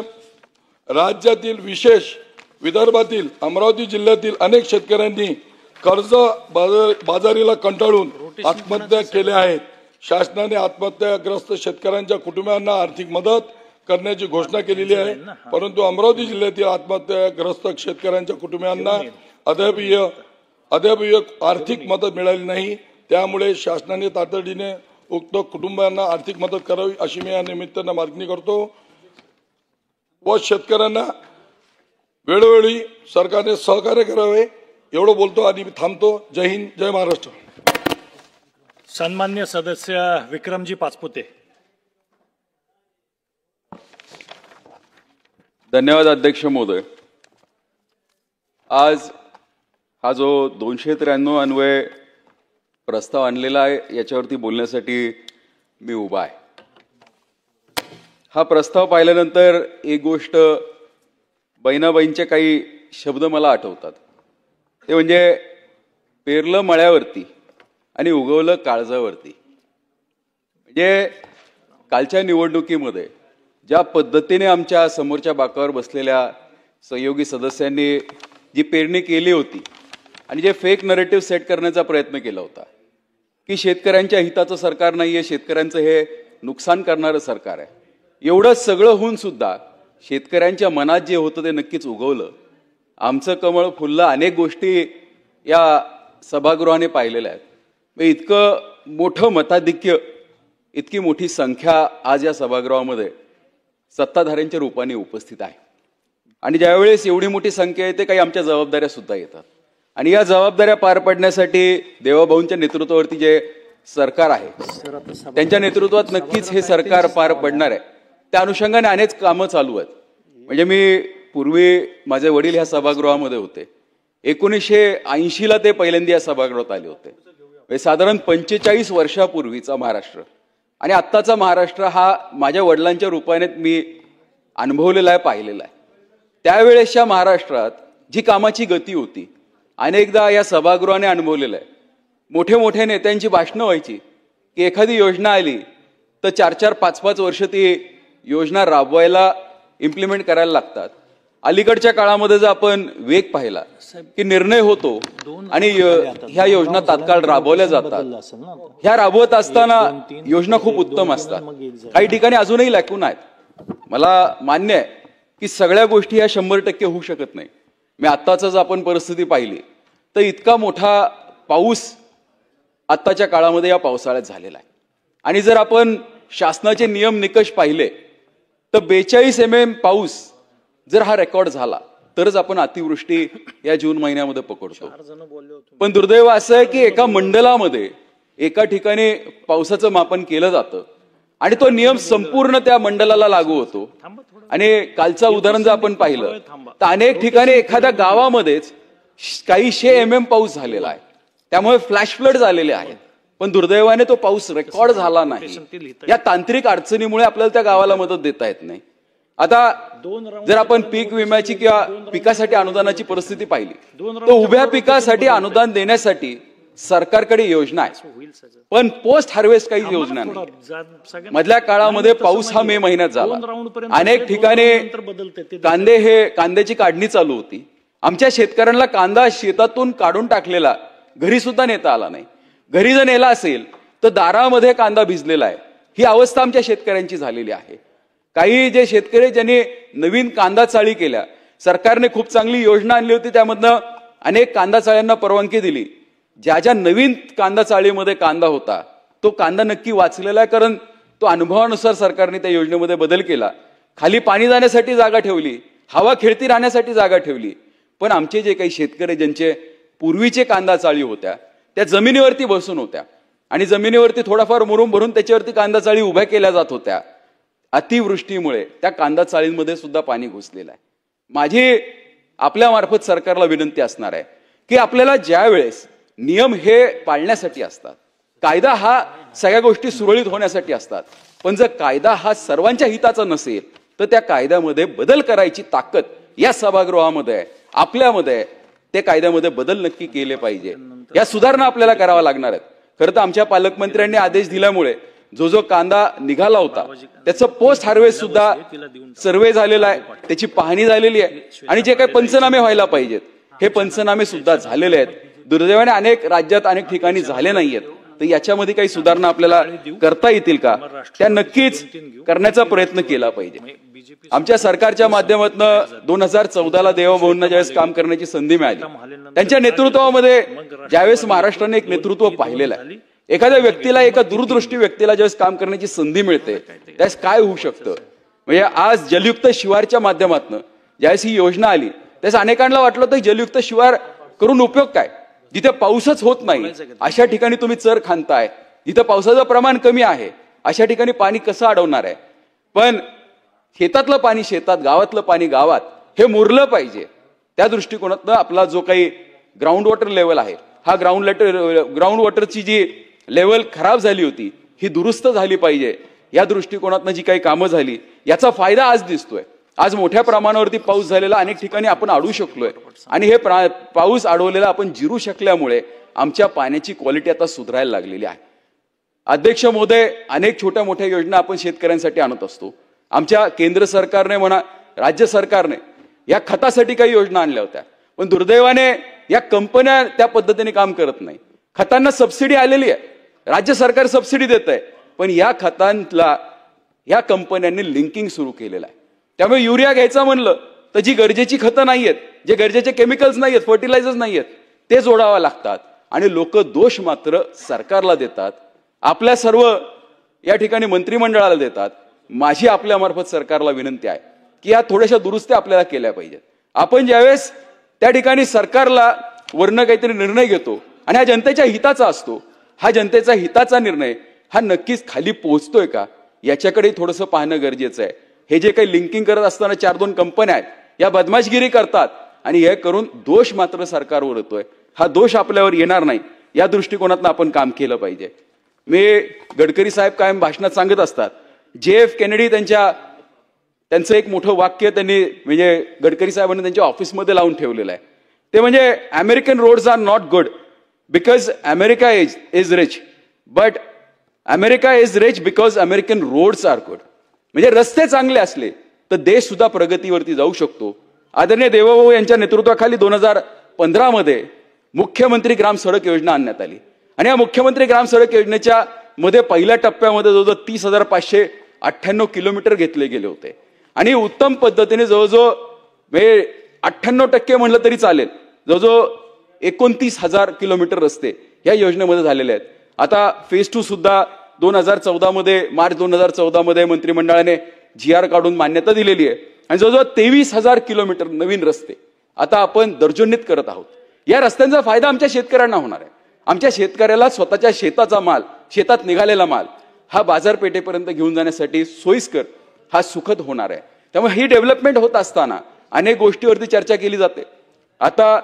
राज्यातील विशेष विदर्भातील अमरावती जिल्ह्यातील अनेक शेतकऱ्यांनी कर्ज बाजारीला कंटाळून आत्महत्या केल्या आहेत. शासनाने आत्महत्याग्रस्त शेतकऱ्यांच्या कुटुंबांना आर्थिक मदत करण्याची घोषणा केलेली आहे. परंतु अमरावती जिल्ह्यातील आत्महत्याग्रस्त शेतकऱ्यांच्या कुटुंबांना अद्याप आर्थिक मदत मिळाली नाही. त्यामुळे शासनाने तातडीने उक्त कुटुंबांना आर्थिक मदत करावी अशी मी या निमित्तानं मागणी करतो व शेतकऱ्यांना वेळोवेळी सरकारने सहकार्य करावे एवढं बोलतो आणि थांबतो. जय हिंद, जय महाराष्ट्र. सन्मान्य सदस्य विक्रमजी पाचपुते. धन्यवाद अध्यक्ष महोदय. आज हा जो 293 अन्वये प्रस्ताव आणलेला आहे याच्यावरती बोलण्यासाठी मी उभा आहे. हा प्रस्ताव पाहिल्यानंतर एक गोष्ट बहिणाबाईंचे काही शब्द मला आठवतात. ते म्हणजे पेरलं मळ्यावरती आणि उगवलं काळजावरती. म्हणजे कालच्या निवडणुकीमध्ये ज्या पद्धतीने आमच्या समोरच्या बाकावर बसलेल्या सहयोगी सदस्यांनी जी पेरणी केली होती आणि जे फेक नरेटिव्ह सेट करण्याचा प्रयत्न केला होता की शेतकऱ्यांच्या हिताचं सरकार नाहीये, शेतकऱ्यांचं हे नुकसान करणारं सरकार आहे, एवढं सगळं होऊन सुद्धा शेतकऱ्यांच्या मनात जे होतं ते नक्कीच उगवलं. आमचं कमळ फुललं. अनेक गोष्टी या सभागृहाने पाहिलेल्या आहेत. इतकं मोठं मताधिक्य, इतकी मोठी संख्या आज या सभागृहामध्ये सत्ताधाऱ्यांच्या रूपाने उपस्थित आहे. आणि ज्यावेळेस एवढी मोठी संख्या येते काही आमच्या जबाबदाऱ्या सुद्धा येतात. आणि या जबाबदाऱ्या पार पाडण्यासाठी देवाभाऊंच्या नेतृत्वावरती जे सरकार आहे त्यांच्या नेतृत्वात नक्कीच हे सरकार पार पडणार आहे. त्या अनुषंगाने अनेक कामं चालू आहेत. म्हणजे मी पूर्वी माझे वडील ह्या सभागृहामध्ये होते. 1980ला ते पहिल्यांदा या सभागृहात आले होते. साधारण 45 वर्षापूर्वीचा महाराष्ट्र आणि आत्ताचा महाराष्ट्र हा माझ्या वडिलांच्या रूपाने मी अनुभवलेला आहे, पाहिलेला आहे. त्यावेळेसच्या महाराष्ट्रात जी कामाची गती होती अनेकदा या सभागृहाने अनुभवलेलं आहे. मोठे मोठे नेत्यांची भाषणं व्हायची की एखादी योजना आली तर 4-4, 5-5 वर्ष ती योजना राबवायला इम्प्लिमेंट करायला लागतात. अलीकडच्या काळामध्ये जर आपण वेग पाहिला की निर्णय होतो आणि ह्या योजना तात्काळ राबवल्या जातात. ह्या राबवत असताना योजना खूप उत्तम असतात. काही ठिकाणी अजूनही लॅकून आहेत. मला मान्य आहे की सगळ्या गोष्टी ह्या 100% होऊ शकत नाही. मी आत्ताच जर आपण परिस्थिती पाहिली तर इतका मोठा पाऊस आत्ताच्या काळामध्ये या पावसाळ्यात झालेला आहे. आणि जर आपण शासनाचे नियम निकष पाहिले तर 42 mm पाऊस जर हा रेकॉर्ड झाला तरच आपण अतिवृष्टी या जून महिन्यामध्ये पकडतो. पण दुर्दैव असं आहे की एका मंडलामध्ये एका ठिकाणी पावसाचं मापन केलं जातं आणि तो नियम संपूर्ण त्या मंडलाला लागू होतो. आणि कालचं उदाहरण जर आपण पाहिलं तर अनेक ठिकाणी एखाद्या गावामध्येच काही 100 mm पाऊस झालेला आहे. त्यामुळे फ्लॅश फ्लड झालेले आहेत. पण दुर्दैवाने तो पाऊस रेकॉर्ड झाला नाही. या तांत्रिक अडचणीमुळे आपल्याला त्या गावाला मदत देता येत नाही. आता जर आपण पीक विम्याची किंवा पिकासाठी अनुदानाची परिस्थिती पाहिली तर उभ्या पिकासाठी अनुदान देण्यासाठी सरकारकडे योजना आहे पण पोस्ट हार्वेस्ट काही योजना नाही. मधल्या काळामध्ये पाऊस हा मे महिन्यात झाला. अनेक ठिकाणी कांद्याची काढणी चालू होती. आमच्या शेतकऱ्यांना कांदा शेतातून काढून टाकलेला घरी सुद्धा नेता आला नाही. घरी जर नेला असेल तर दारामध्ये कांदा भिजलेला आहे. ही अवस्था आमच्या शेतकऱ्यांची झालेली आहे. काही जे शेतकरी ज्यांनी नवीन कांदा चाळी केल्या, सरकारने खूप चांगली योजना आणली होती, त्यामधनं अनेक कांदा चाळ्यांना परवानगी दिली. ज्या ज्या नवीन कांदा चाळीमध्ये कांदा होता तो कांदा नक्की वाचलेला आहे, कारण तो अनुभवानुसार सरकारने त्या योजनेमध्ये बदल केला. खाली पाणी जाण्यासाठी जागा ठेवली, हवा खेळती राहण्यासाठी जागा ठेवली. पण आमचे जे काही शेतकरी ज्यांचे पूर्वीचे कांदा चाळी होत्या त्या जमिनीवरती बसून होत्या आणि जमिनीवरती थोडाफार मुरुम भरून त्याच्यावरती कांदा चाळी उभ्या केल्या जात होत्या. अतिवृष्टीमुळे त्या कांदा चाळींमध्ये सुद्धा पाणी घुसलेलं आहे. माझी आपल्या मार्फत सरकारला विनंती असणार आहे की आपल्याला ज्या वेळेस नियम हे पाळण्यासाठी असतात, कायदा हा सगळ्या गोष्टी सुरळीत होण्यासाठी असतात, पण जर कायदा हा सर्वांच्या हिताचा नसेल तर त्या कायद्यामध्ये बदल करायची ताकद या सभागृहामध्ये आहे, आपल्यामध्ये आहे. ते कायद्यामध्ये बदल नक्की केले पाहिजे. या सुधारणा आपल्याला कराव्या लागणार आहेत. खरं तर आमच्या पालकमंत्र्यांनी आदेश दिल्यामुळे जो जो कांदा निघाला होता त्याचं पोस्ट हार्वेस्ट सुद्धा सर्वे झालेला आहे, त्याची पाहणी झालेली आहे आणि जे काही पंचनामे व्हायला पाहिजेत हे पंचनामे सुद्धा झालेले आहेत. दुर्दैवाने अनेक राज्यात अनेक ठिकाणी झाले नाहीयेत. तर याच्यामध्ये काही सुधारणा आपल्याला करता येतील का, त्या नक्कीच करण्याचा प्रयत्न केला पाहिजे. आमच्या सरकारच्या माध्यमातून 2014ला देवाभाऊंना ज्यावेळेस काम करण्याची संधी मिळाली, त्यांच्या नेतृत्वामध्ये ज्यावेळेस महाराष्ट्राने एक नेतृत्व पाहिलेलं आहे, एखाद्या व्यक्तीला, एका दूरदृष्टी व्यक्तीला ज्यावेळेस काम करण्याची संधी मिळते त्यावेळेस काय होऊ शकतं. म्हणजे आज जलयुक्त शिवारच्या माध्यमातून ज्यावेळेस ही योजना आली त्यावेळेस अनेकांना वाटलं तर जलयुक्त शिवार करून उपयोग काय, जिथे पाऊसच होत नाही अशा ठिकाणी तुम्ही चर खांदताय, जिथे पावसाचं प्रमाण कमी आहे अशा ठिकाणी पाणी कसं अडवणार आहे. पण शेतातलं पाणी शेतात, गावातलं पाणी गावात हे मुरलं पाहिजे. त्या दृष्टिकोनातनं आपला जो काही ग्राउंड वॉटर लेवल आहे, हा ग्राउंड वॉटरची जी लेवल खराब झाली होती ही दुरुस्त झाली पाहिजे. या दृष्टिकोनातनं जी काही कामं झाली याचा फायदा आज दिसतोय. आज मोठ्या प्रमाणावरती पाऊस झालेला अनेक ठिकाणी आपण अडवू शकलोय आणि हे पाऊस अडवलेला आपण जिरू शकल्यामुळे आमच्या पाण्याची क्वालिटी आता सुधारायला लागलेली आहे. अध्यक्ष महोदय, अनेक छोट्या मोठ्या योजना आपण शेतकऱ्यांसाठी आणत असतो. आमच्या केंद्र सरकारने म्हणा, राज्य सरकारने या खतासाठी काही योजना आणल्या होत्या, पण दुर्दैवाने या कंपन्या त्या पद्धतीने काम करत नाही. खतांना सबसिडी आलेली आहे, राज्य सरकार सबसिडी देत आहे, पण या खतांना या कंपन्यांनी लिंकिंग सुरू केलेलं आहे. त्यामुळे युरिया घ्यायचं म्हणलं तर जी गरजेची खतं नाहीयेत, जे गरजेचे केमिकल्स नाहीयेत, फर्टिलायझर्स नाहीयेत, ते जोडावं लागतात आणि लोक दोष मात्र सरकारला देतात, आपल्या सर्व या ठिकाणी मंत्रिमंडळाला देतात. माझी आपल्या मार्फत सरकारला विनंती आहे की या थोड्याशा दुरुस्त्या आपल्याला केल्या पाहिजेत. आपण ज्यावेळेस त्या ठिकाणी सरकारला वरनं काहीतरी निर्णय घेतो आणि हा जनतेच्या हिताचा असतो, हा जनतेचा हिताचा निर्णय हा नक्कीच खाली पोहोचतोय का याच्याकडे थोडंसं पाहणं गरजेचं आहे. हे जे काही लिंकिंग करत असताना 4-2 कंपन्या आहेत या बदमाशगिरी करतात आणि हे करून दोष मात्र सरकारवर येतोय. हा दोष आपल्यावर येणार नाही या दृष्टिकोनातून आपण काम केलं पाहिजे. मी गडकरी साहेब कायम भाषणात सांगत असतात, JF केनेडी त्यांचं एक मोठं वाक्य त्यांनी म्हणजे गडकरी साहेबांनी त्यांच्या ऑफिसमध्ये लावून ठेवलेलं आहे. ते म्हणजे American roads are not good because America is rich, but America is rich because American roads are good. म्हणजे रस्ते चांगले असले तर देश सुद्धा प्रगतीवरती जाऊ शकतो. आदरणीय देवभाऊ यांच्या नेतृत्वाखाली 2015 मुख्यमंत्री ग्राम सडक योजना आणण्यात आली आणि या मुख्यमंत्री ग्राम सडक योजनेच्या मध्ये पहिल्या टप्प्यामध्ये जवळजवळ 30,598 किलोमीटर घेतले गेले होते आणि उत्तम पद्धतीने जवळजवळ 98% म्हणलं तरी चालेल, जवळजवळ 29,000 किलोमीटर रस्ते या योजनेमध्ये झालेले आहेत. आता फेज 2 सुद्धा 2014 मार्च 2014 मंत्रिमंडळाने GR काढून मान्यता दिलेली आहे आणि जवळजवळ 23,000 किलोमीटर नवीन रस्ते आता आपण दर्जनीत करत आहोत. या रस्त्यांचा फायदा आमच्या शेतकऱ्यांना होणार आहे. आमच्या शेतकऱ्याला स्वतःच्या शेताचा माल, शेतात निघालेला माल हा बाजारपेठेपर्यंत घेऊन जाण्यासाठी सोयीस्कर, हा सुखद होणार आहे. त्यामुळे ही डेव्हलपमेंट होत असताना अनेक गोष्टीवरती चर्चा केली जाते. आता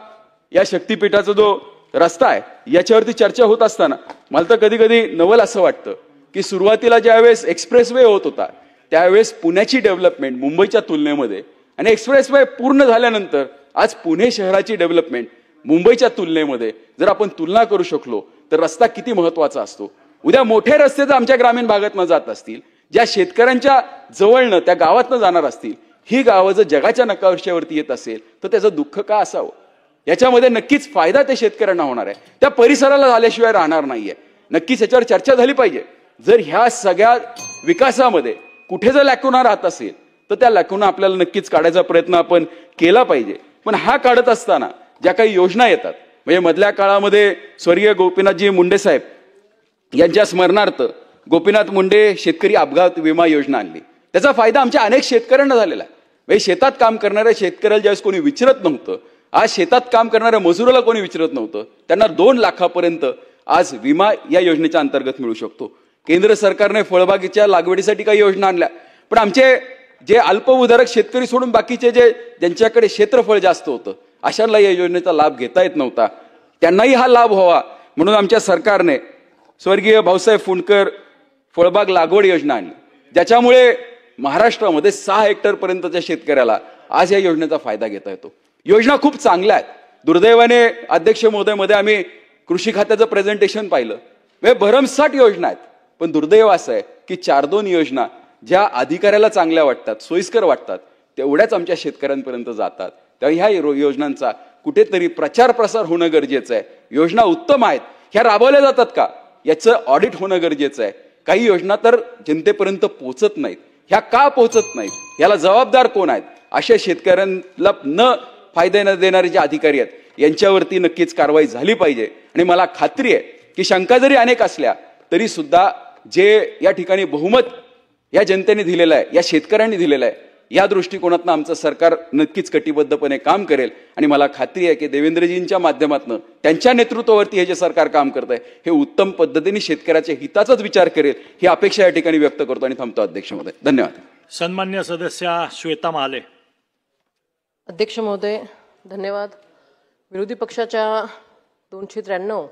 या शक्तीपीठाचा जो रस्ता आहे याच्यावरती चर्चा होत असताना मला तर कधी कधी नवल असं वाटतं की सुरुवातीला ज्यावेळेस एक्सप्रेसवे होत होता त्यावेळेस पुण्याची डेव्हलपमेंट मुंबईच्या तुलनेमध्ये आणि एक्सप्रेसवे पूर्ण झाल्यानंतर आज पुणे शहराची डेव्हलपमेंट मुंबईच्या तुलनेमध्ये जर आपण तुलना करू शकलो तर रस्ता किती महत्वाचा असतो. उद्या मोठे रस्ते जर आमच्या ग्रामीण भागातनं जात असतील, ज्या शेतकऱ्यांच्या जवळनं त्या गावातनं जाणार असतील, ही गावं जर जगाच्या नकाशावरती येत असेल तर त्याचं दुःख का असावं. याच्यामध्ये नक्कीच फायदा त्या शेतकऱ्यांना होणार आहे, त्या परिसराला झाल्याशिवाय राहणार नाहीये. नक्कीच याच्यावर चर्चा झाली पाहिजे. जर ह्या सगळ्या विकासामध्ये कुठे जर लॅकुना राहत असेल तर त्या लॅकुना आपल्याला नक्कीच काढायचा प्रयत्न आपण केला पाहिजे. पण हा काढत असताना ज्या काही योजना येतात, म्हणजे मधल्या काळामध्ये स्वर्गीय गोपीनाथजी मुंडे साहेब यांच्या स्मरणार्थ गोपीनाथ मुंडे शेतकरी अपघात विमा योजना आणली. त्याचा फायदा आमच्या अनेक शेतकऱ्यांना झालेला आहे. म्हणजे शेतात काम करणाऱ्या शेतकऱ्याला ज्यावेळेस कोणी विचारत नव्हतं, आज शेतात काम करणाऱ्या मजुराला कोणी विचारत नव्हतं, त्यांना 2 लाखापर्यंत आज विमा या योजनेच्या अंतर्गत मिळू शकतो. केंद्र सरकारने फळबागेच्या लागवडीसाठी काही योजना आणल्या, पण आमचे जे अल्पभूधारक शेतकरी सोडून बाकीचे ज्यांच्याकडे क्षेत्रफळ जास्त होतं अशांना या योजनेचा लाभ घेता येत नव्हता. त्यांनाही हा लाभ व्हावा म्हणून आमच्या सरकारने स्वर्गीय भाऊसाहेब फुंडकर फळबाग लागवड योजना आणली, ज्याच्यामुळे महाराष्ट्रामध्ये 6 हेक्टर पर्यंतच्या शेतकऱ्याला आज या योजनेचा फायदा घेता येतो. योजना खूप चांगल्या आहेत. दुर्दैवाने अध्यक्ष महोदय मध्ये आम्ही कृषी खात्याचं प्रेझेंटेशन पाहिलं, म्हणजे भरमसाठ योजना आहेत. पण दुर्दैव असं आहे की 4-2 योजना ज्या अधिकाऱ्याला चांगल्या वाटतात, सोयीस्कर वाटतात, तेवढ्याच आमच्या शेतकऱ्यांपर्यंत जातात. तेव्हा ह्या योजनांचा कुठेतरी प्रचार प्रसार होणं गरजेचं आहे. योजना उत्तम आहेत, ह्या राबवल्या जातात का याचं ऑडिट होणं गरजेचं आहे. काही योजना तर जनतेपर्यंत पोहोचत नाहीत. ह्या का पोहोचत नाहीत, याला जबाबदार कोण आहेत? अशा शेतकऱ्यांना न फायदा न देणारे जे अधिकारी आहेत यांच्यावरती नक्कीच कारवाई झाली पाहिजे. आणि मला खात्री आहे की शंका जरी अनेक असल्या तरी सुद्धा जे या ठिकाणी बहुमत या जनतेने दिलेलं आहे, या शेतकऱ्यांनी दिलेलं आहे, या दृष्टिकोनातून आमचं सरकार नक्कीच कटिबद्धपणे काम करेल. आणि मला खात्री आहे की देवेंद्रजींच्या माध्यमातून त्यांच्या नेतृत्वावरती हे जे सरकार काम करत आहे हे उत्तम पद्धतीने शेतकऱ्याच्या हिताचाच विचार करेल ही अपेक्षा या ठिकाणी व्यक्त करतो आणि थांबतो. अध्यक्ष महोदय, धन्यवाद. सन्मान्य सदस्या श्वेता महाले. अध्यक्ष महोदय, धन्यवाद. विरोधी पक्षाच्या 293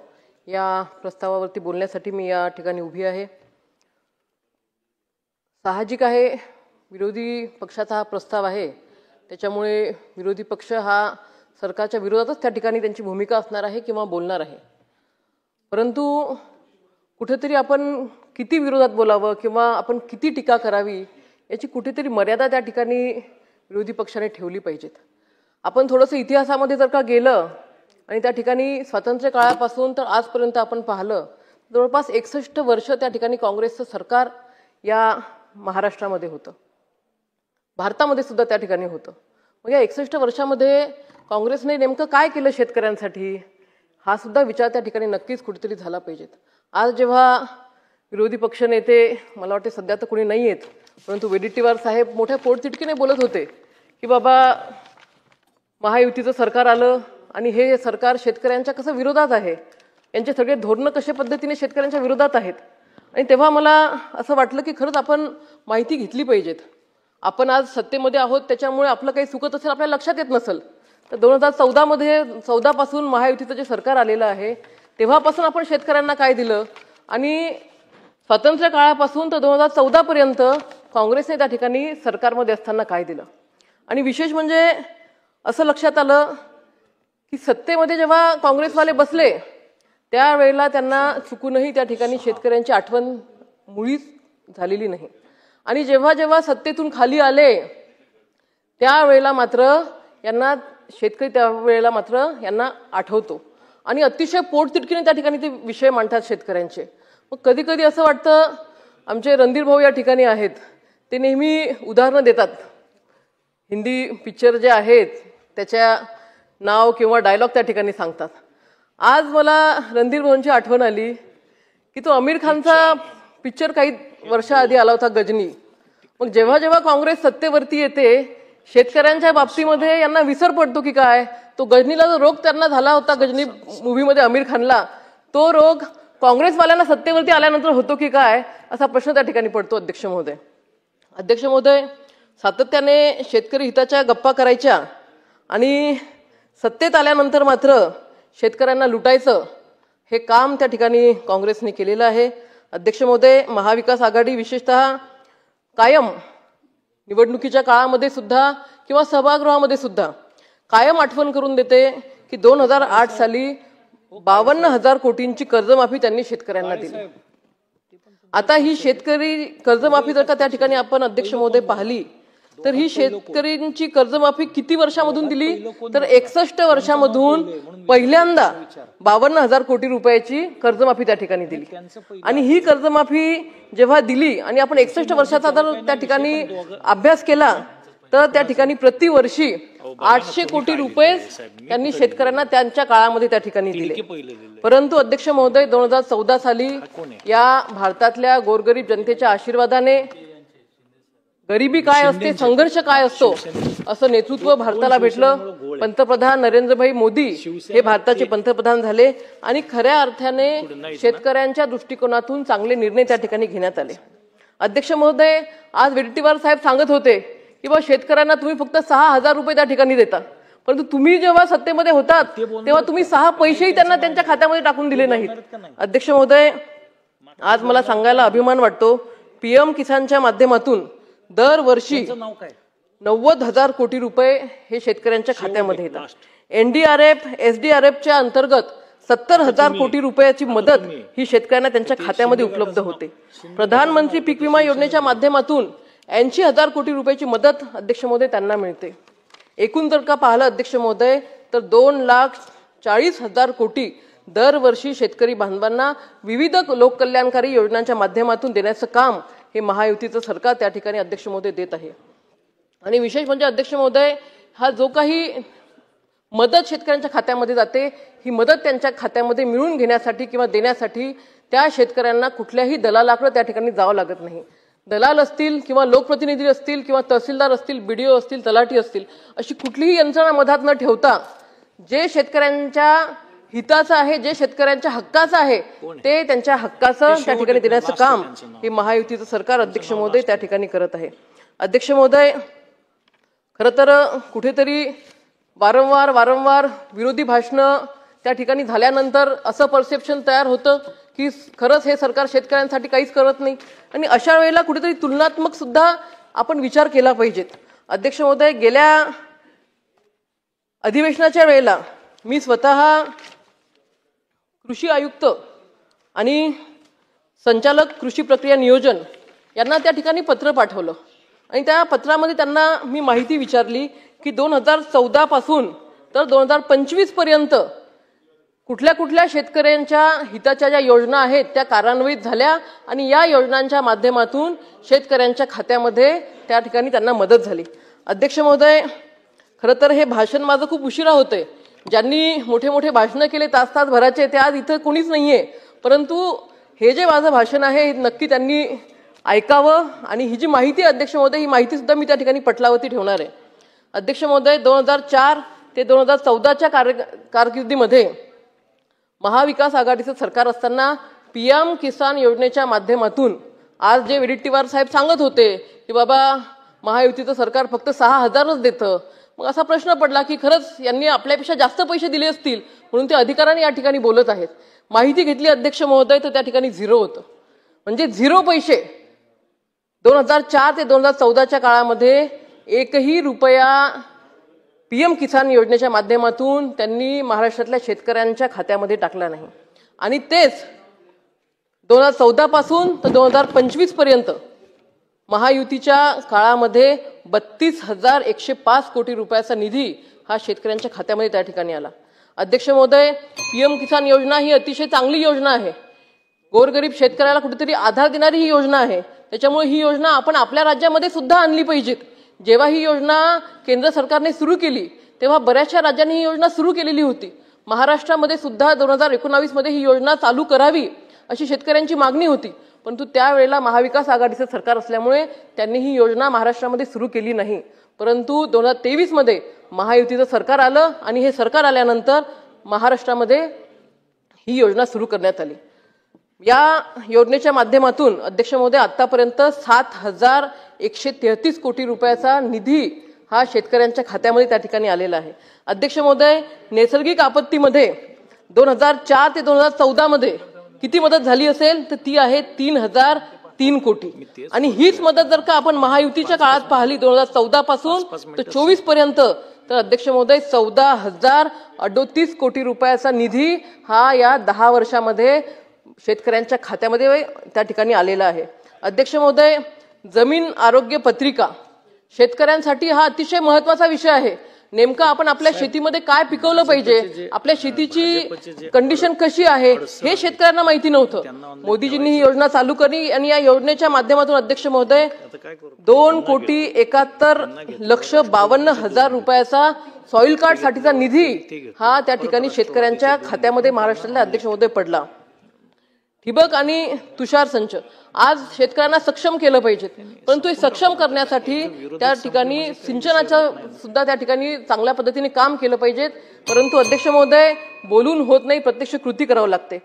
या प्रस्तावावरती बोलण्यासाठी मी या ठिकाणी उभी आहे. साहजिक आहे, विरोधी पक्षाचा हा प्रस्ताव आहे, त्याच्यामुळे विरोधी पक्ष हा सरकारच्या विरोधातच त्या ठिकाणी त्यांची भूमिका असणार आहे किंवा बोलणार आहे. परंतु कुठेतरी आपण किती विरोधात बोलावं किंवा आपण किती टीका करावी याची कुठेतरी मर्यादा त्या ठिकाणी विरोधी पक्षाने ठेवली पाहिजेत. आपण थोडंसं इतिहासामध्ये जर का गेलं आणि त्या ठिकाणी स्वातंत्र्य काळापासून तर आजपर्यंत आपण पाहिलं, जवळपास 61 वर्ष त्या ठिकाणी काँग्रेसचं सरकार या महाराष्ट्रामध्ये होतं, भारतामध्ये सुद्धा त्या ठिकाणी होतं. मग या 61 वर्षामध्ये काँग्रेसने नेमकं काय केलं शेतकऱ्यांसाठी हा सुद्धा विचार त्या ठिकाणी नक्कीच कुठेतरी झाला पाहिजेत. आज जेव्हा विरोधी पक्ष नेते, मला वाटते सध्या तर कोणी नाही आहेत, परंतु वडेट्टीवार साहेब मोठ्या पोटतिडकीने बोलत होते की बाबा महायुतीचं सरकार आलं आणि हे सरकार शेतकऱ्यांच्या कसं विरोधात आहे, यांचे सगळे धोरणं कशा पद्धतीने शेतकऱ्यांच्या विरोधात आहेत. आणि तेव्हा मला असं वाटलं की खरंच आपण माहिती घेतली पाहिजेत. आपण आज सत्तेमध्ये आहोत त्याच्यामुळे आपलं काही चुकत असेल आपल्याला लक्षात येत नसेल, तर 2014 पासून महायुतीचं जे सरकार आलेलं आहे तेव्हापासून आपण शेतकऱ्यांना काय दिलं आणि स्वातंत्र्य काळापासून तर 2014 पर्यंत काँग्रेसने त्या ठिकाणी सरकारमध्ये असताना काय दिलं. आणि विशेष म्हणजे असं लक्षात आलं की सत्तेमध्ये जेव्हा काँग्रेसवाले बसले त्यावेळेला त्यांना चुकूनही त्या ठिकाणी शेतकऱ्यांची आठवण मुळीच झालेली नाही. आणि जेव्हा जेव्हा सत्तेतून खाली आले त्यावेळेला मात्र यांना शेतकरी त्यावेळेला मात्र यांना आठवतो आणि अतिशय पोटतिडकीने त्या ठिकाणी ते विषय मांडतात शेतकऱ्यांचे. मग कधी कधी असं वाटतं, आमचे रणधीर भाऊ या ठिकाणी आहेत, ते नेहमी उदाहरणं देतात. हिंदी पिक्चर जे आहेत त्याच्या नाव किंवा डायलॉग त्या ठिकाणी सांगतात. आज मला रणधीर भाऊंची आठवण आली की तो आमिर खानचा पिक्चर काही वर्षाआधी आला होता, गजनी. मग जेव्हा जेव्हा काँग्रेस सत्तेवरती येते शेतकऱ्यांच्या बाबतीमध्ये यांना विसर पडतो की काय, तो गजनीला जो रोग त्यांना झाला होता गजनी मूव्हीमध्ये आमिर खानला, तो रोग काँग्रेसवाल्यांना सत्तेवरती आल्यानंतर होतो की काय असा प्रश्न त्या ठिकाणी पडतो. अध्यक्ष महोदय, सातत्याने शेतकरी हिताच्या गप्पा करायच्या आणि सत्तेत आल्यानंतर मात्र शेतकऱ्यांना लुटायचं हे काम त्या ठिकाणी काँग्रेसने केलेलं आहे. अध्यक्ष महोदय, महाविकास आघाडी विशेषतः कायम निवडणुकीच्या काळामध्ये सुद्धा किंवा सभागृहामध्ये सुद्धा कायम आठवण करून देते की 2008 साली 52,000 कोटींची कर्जमाफी त्यांनी शेतकऱ्यांना दिली. आता ही शेतकरी कर्जमाफी जर का त्या ठिकाणी आपण अध्यक्ष महोदय पाहिली तर ही शेतकऱ्यांची कर्जमाफी किती वर्षामधून दिली तर 61 वर्षामधून पहिल्यांदा 52,000 कोटी रुपयाची कर्जमाफी त्या ठिकाणी दिली. आणि ही कर्जमाफी जेव्हा दिली आणि आपण 61 वर्षाचा जर त्या ठिकाणी अभ्यास केला तर त्या ठिकाणी प्रतिवर्षी 800 कोटी रुपये त्यांनी शेतकऱ्यांना त्यांच्या काळामध्ये त्या ठिकाणी दिले. परंतु अध्यक्ष महोदय 2014 साली या भारतातल्या गोरगरीब जनतेच्या आशीर्वादाने गरिबी काय असते, संघर्ष काय असतो असं नेतृत्व भारताला भेटलं. पंतप्रधान नरेंद्रभाई मोदी हे भारताचे पंतप्रधान झाले आणि खऱ्या अर्थाने शेतकऱ्यांच्या दृष्टिकोनातून चांगले निर्णय त्या ठिकाणी घेण्यात आले. अध्यक्ष महोदय, आज वडेट्टीवार साहेब सांगत होते की बा शेतकऱ्यांना तुम्ही फक्त 6,000 रुपये त्या ठिकाणी देता, परंतु तुम्ही जेव्हा सत्तेमध्ये होतात तेव्हा तुम्ही 6 पैसेही त्यांना त्यांच्या खात्यामध्ये टाकून दिले नाहीत. अध्यक्ष महोदय, आज मला सांगायला अभिमान वाटतो, PM किसानच्या माध्यमातून दरवर्षी 90,000 कोटी रुपये हे शेतकऱ्यांच्या खात्यामध्ये येतात. NDRF, SDRFच्या अंतर्गत 70,000 कोटी रुपयाची मदत ही शेतकऱ्यांना त्यांच्या खात्यामध्ये उपलब्ध होते. प्रधानमंत्री पीक विमा योजनेच्या माध्यमातून 80,000 कोटी रुपयाची मदत अध्यक्ष महोदय त्यांना मिळते. एकूण जर का पाहिलं अध्यक्ष महोदय तर 2,40,000 कोटी दरवर्षी शेतकरी बांधवांना विविध लोककल्याणकारी योजनांच्या माध्यमातून देण्याचं काम हे महायुतीचं सरकार त्या ठिकाणी अध्यक्ष महोदय देत आहे. आणि विशेष म्हणजे अध्यक्ष महोदय, हा जो काही मदत शेतकऱ्यांच्या खात्यामध्ये जाते ही मदत त्यांच्या खात्यामध्ये मिळवून घेण्यासाठी किंवा देण्यासाठी त्या शेतकऱ्यांना कुठल्याही दलालाकडे त्या ठिकाणी जावं लागत नाही. दलाल असतील किंवा लोकप्रतिनिधी असतील किंवा तहसीलदार असतील, BDO असतील, तलाठी असतील, अशी कुठलीही यंत्रणा मधात न ठेवता जे शेतकऱ्यांच्या हिताचं आहे, जे शेतकऱ्यांच्या हक्काचं आहे ते त्यांच्या हक्काचं त्या ठिकाणी देण्याचं काम हे महायुतीचं सरकार अध्यक्ष महोदय त्या ठिकाणी करत आहे. अध्यक्ष महोदय, खरं तर कुठेतरी वारंवार विरोधी भाषणं त्या ठिकाणी झाल्यानंतर असं परसेप्शन तयार होतं की खरंच हे सरकार शेतकऱ्यांसाठी काहीच करत नाही आणि अशा वेळेला कुठेतरी तुलनात्मक सुद्धा आपण विचार केला पाहिजेत. अध्यक्ष महोदय, गेल्या अधिवेशनाच्या वेळेला मी स्वतः कृषी आयुक्त आणि संचालक कृषी प्रक्रिया नियोजन यांना त्या ठिकाणी पत्र पाठवलं आणि त्या पत्रामध्ये त्यांना मी माहिती विचारली की 2014 पासून तर 2025 पर्यंत कुठल्या कुठल्या शेतकऱ्यांच्या हिताच्या ज्या योजना आहेत त्या कार्यान्वित झाल्या आणि या योजनांच्या माध्यमातून शेतकऱ्यांच्या खात्यामध्ये त्या ठिकाणी त्यांना मदत झाली. अध्यक्ष महोदय, खरं तर हे भाषण माझं खूप उशिरा होतंय. ज्यांनी मोठे मोठे भाषणं केले तास भराचे ते आज इथं कोणीच नाहीये, परंतु हे जे माझं भाषण आहे हे नक्की त्यांनी ऐकावं आणि ही जी माहिती आहे अध्यक्ष महोदय, ही माहिती सुद्धा मी त्या ठिकाणी पटलावरती ठेवणार आहे. अध्यक्ष महोदय, 2004 ते 2014च्या कारकिर्दीमध्ये महाविकास आघाडीचं सरकार असताना PM किसान योजनेच्या माध्यमातून आज जे वडेट्टीवार साहेब सांगत होते की बाबा महायुतीचं सरकार फक्त 6,000च देतं, मग असा प्रश्न पडला की खरंच यांनी आपल्यापेक्षा जास्त पैसे दिले असतील म्हणून ते अधिकाराने या ठिकाणी बोलत आहेत. माहिती घेतली अध्यक्ष महोदय तर त्या ठिकाणी 0 होतं, म्हणजे 0 पैसे. 2004 ते 2014च्या काळामध्ये एकही रुपया PM किसान योजनेच्या माध्यमातून त्यांनी महाराष्ट्रातल्या शेतकऱ्यांच्या खात्यामध्ये टाकला नाही. आणि तेच 2014 पासून तर 2025 पर्यंत महायुतीच्या काळामध्ये 32,105 कोटी रुपयाचा निधी हा शेतकऱ्यांच्या खात्यामध्ये त्या ठिकाणी आला. अध्यक्ष महोदय, PM किसान योजना ही अतिशय चांगली योजना आहे. गोरगरीब शेतकऱ्याला कुठेतरी आधार देणारी ही योजना आहे. त्याच्यामुळे ही योजना आपण आपल्या राज्यामध्ये सुद्धा आणली पाहिजेत. जेव्हा ही योजना केंद्र सरकारने सुरू केली तेव्हा बऱ्याचशा राज्यांनी ही योजना सुरू केलेली होती. महाराष्ट्रामध्ये सुद्धा 2019 मध्ये ही योजना चालू करावी अशी शेतकऱ्यांची मागणी होती, परंतु त्यावेळेला महाविकास आघाडीचं सरकार असल्यामुळे त्यांनी ही योजना महाराष्ट्रामध्ये सुरू केली नाही. परंतु 2023 मध्ये महायुतीचं सरकार आलं आणि हे सरकार आल्यानंतर महाराष्ट्रामध्ये ही योजना सुरू करण्यात आली. या योजनेच्या माध्यमातून अध्यक्ष महोदय आतापर्यंत 7,133 कोटी रुपयाचा निधी हा शेतकऱ्यांच्या खात्यामध्ये त्या ठिकाणी आलेला आहे. अध्यक्ष महोदय, नैसर्गिक आपत्तीमध्ये 2004 ते 2014 मध्ये किती मदत झाली असेल तर ती आहे 3,003 कोटी. आणि हीच मदत जर का आपण महायुतीच्या काळात पाहिली 2014 पासून तर 24 पर्यंत तर अध्यक्ष महोदय 14,038 कोटी रुपयाचा निधी हा या 10 वर्षामध्ये शेतकऱ्यांच्या खात्यामध्ये त्या ठिकाणी आलेला आहे. अध्यक्ष महोदय, जमीन आरोग्य पत्रिका शेतकऱ्यांसाठी हा अतिशय महत्त्वाचा विषय आहे. नेमकं आपण आपल्या शेतीमध्ये काय पिकवलं पाहिजे, आपल्या शेतीची कंडिशन कशी आहे हे शेतकऱ्यांना माहिती नव्हतं. मोदीजींनी ही योजना चालू केली आणि या योजनेच्या माध्यमातून अध्यक्ष महोदय 2,71,52,000 रुपयाचा सॉइल कार्ड साठीचा निधी हा त्या ठिकाणी शेतकऱ्यांच्या खात्यामध्ये महाराष्ट्रातल्या अध्यक्ष महोदय पडला. ठिबक आणि तुषार संच आज शेतकऱ्यांना सक्षम केलं पाहिजे, परंतु हे सक्षम करण्यासाठी त्या ठिकाणी सिंचनाचं सुद्धा त्या ठिकाणी चांगल्या पद्धतीने काम केलं पाहिजे. परंतु अध्यक्ष महोदय बोलून होत नाही, प्रत्यक्ष कृती करावं लागते.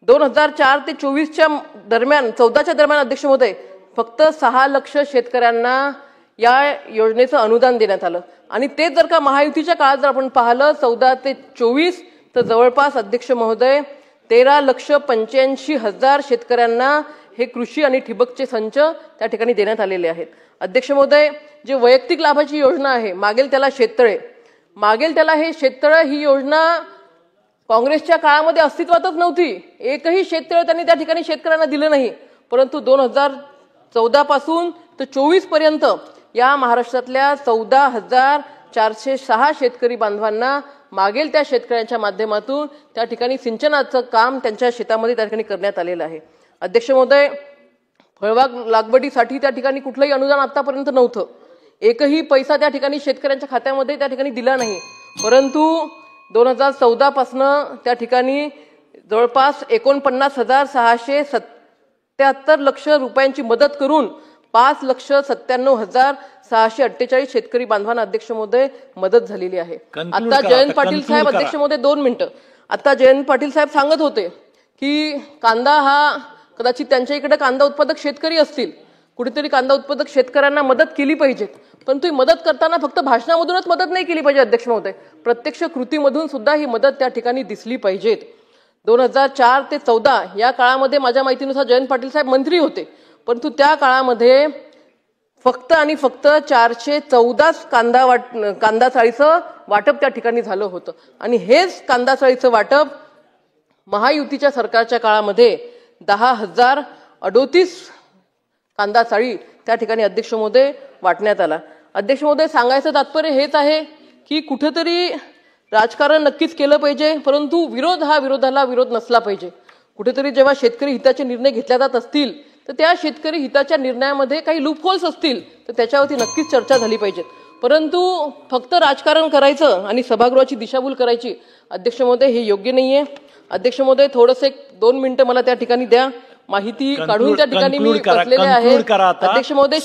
2004 ते 24च्या दरम्यान 14च्या दरम्यान अध्यक्ष महोदय फक्त 6 लाख शेतकऱ्यांना या योजनेचं अनुदान देण्यात आलं आणि ते जर का महायुतीच्या काळात जर आपण पाहिलं 14 ते 24 तर जवळपास अध्यक्ष महोदय 13,85,000 शेतकऱ्यांना हे कृषी आणि ठिबकचे संच त्या ठिकाणी देण्यात आलेले आहेत. अध्यक्ष महोदय जे वैयक्तिक लाभाची योजना आहे मागेल त्याला शेततळे, मागेल त्याला हे शेततळे ही योजना काँग्रेसच्या काळामध्ये अस्तित्वातच नव्हती. एकही शेततळे त्यांनी त्या ठिकाणी शेतकऱ्यांना दिलं नाही. परंतु 2014 पासून तर 24 पर्यंत या महाराष्ट्रातल्या 14,406 शेतकरी बांधवांना मागेल त्या शेतकऱ्यांच्या माध्यमातून त्या ठिकाणी सिंचनाचं काम त्यांच्या शेतामध्ये त्या ठिकाणी करण्यात आलेलं आहे. अध्यक्ष महोदय फळबाग लागवडीसाठी त्या ठिकाणी कुठलंही अनुदान आतापर्यंत नव्हतं. एकही पैसा त्या ठिकाणी शेतकऱ्यांच्या खात्यामध्ये त्या ठिकाणी दिला नाही. परंतु 2014 पासनं त्या ठिकाणी जवळपास 49,677 लाख रुपयांची मदत करून 5,97,648 शेतकरी बांधवांना अध्यक्ष महोदय मदत झालेली आहे. आता जयंत पाटील साहेब अध्यक्ष महोदय 2 मिनिटं, आता जयंत पाटील साहेब सांगत होते की कांदा हा कदाचित त्यांच्या इकडे कांदा उत्पादक शेतकरी असतील, कुठेतरी कांदा उत्पादक शेतकऱ्यांना मदत केली पाहिजे. पण ती मदत करताना फक्त भाषणामधूनच मदत नाही केली पाहिजे अध्यक्ष महोदय, प्रत्यक्ष कृतीमधून सुद्धा ही मदत त्या ठिकाणी दिसली पाहिजे. 2004 ते 14 या काळामध्ये माझ्या माहितीनुसार जयंत पाटील साहेब मंत्री होते, परंतु त्या काळामध्ये फक्त आणि फक्त 414 कांदा चाळीचं वाटप त्या ठिकाणी झालं होतं आणि हेच कांदा चाळीचं वाटप महायुतीच्या सरकारच्या काळामध्ये 10,038 कांदा चाळी त्या ठिकाणी अध्यक्ष महोदय वाटण्यात आला. अध्यक्ष महोदय सांगायचं तात्पर्य हेच आहे की कुठेतरी राजकारण नक्कीच केलं पाहिजे, परंतु विरोध हा विरोधाला विरोध नसला पाहिजे. कुठेतरी जेव्हा शेतकरी हिताचे निर्णय घेतले जात असतील तर त्या शेतकरी हिताच्या निर्णयामध्ये काही लूपहोल्स असतील तर त्याच्यावरती नक्कीच चर्चा झाली पाहिजे. परंतु फक्त राजकारण करायचं आणि सभागृहाची दिशाभूल करायची अध्यक्ष महोदय हे योग्य नाहीये. अध्यक्ष महोदय थोडंसं 2 मिनिटं मला त्या ठिकाणी द्या, माहिती काढून त्या ठिकाणी मी बसलेले आहे. अध्यक्ष महोदय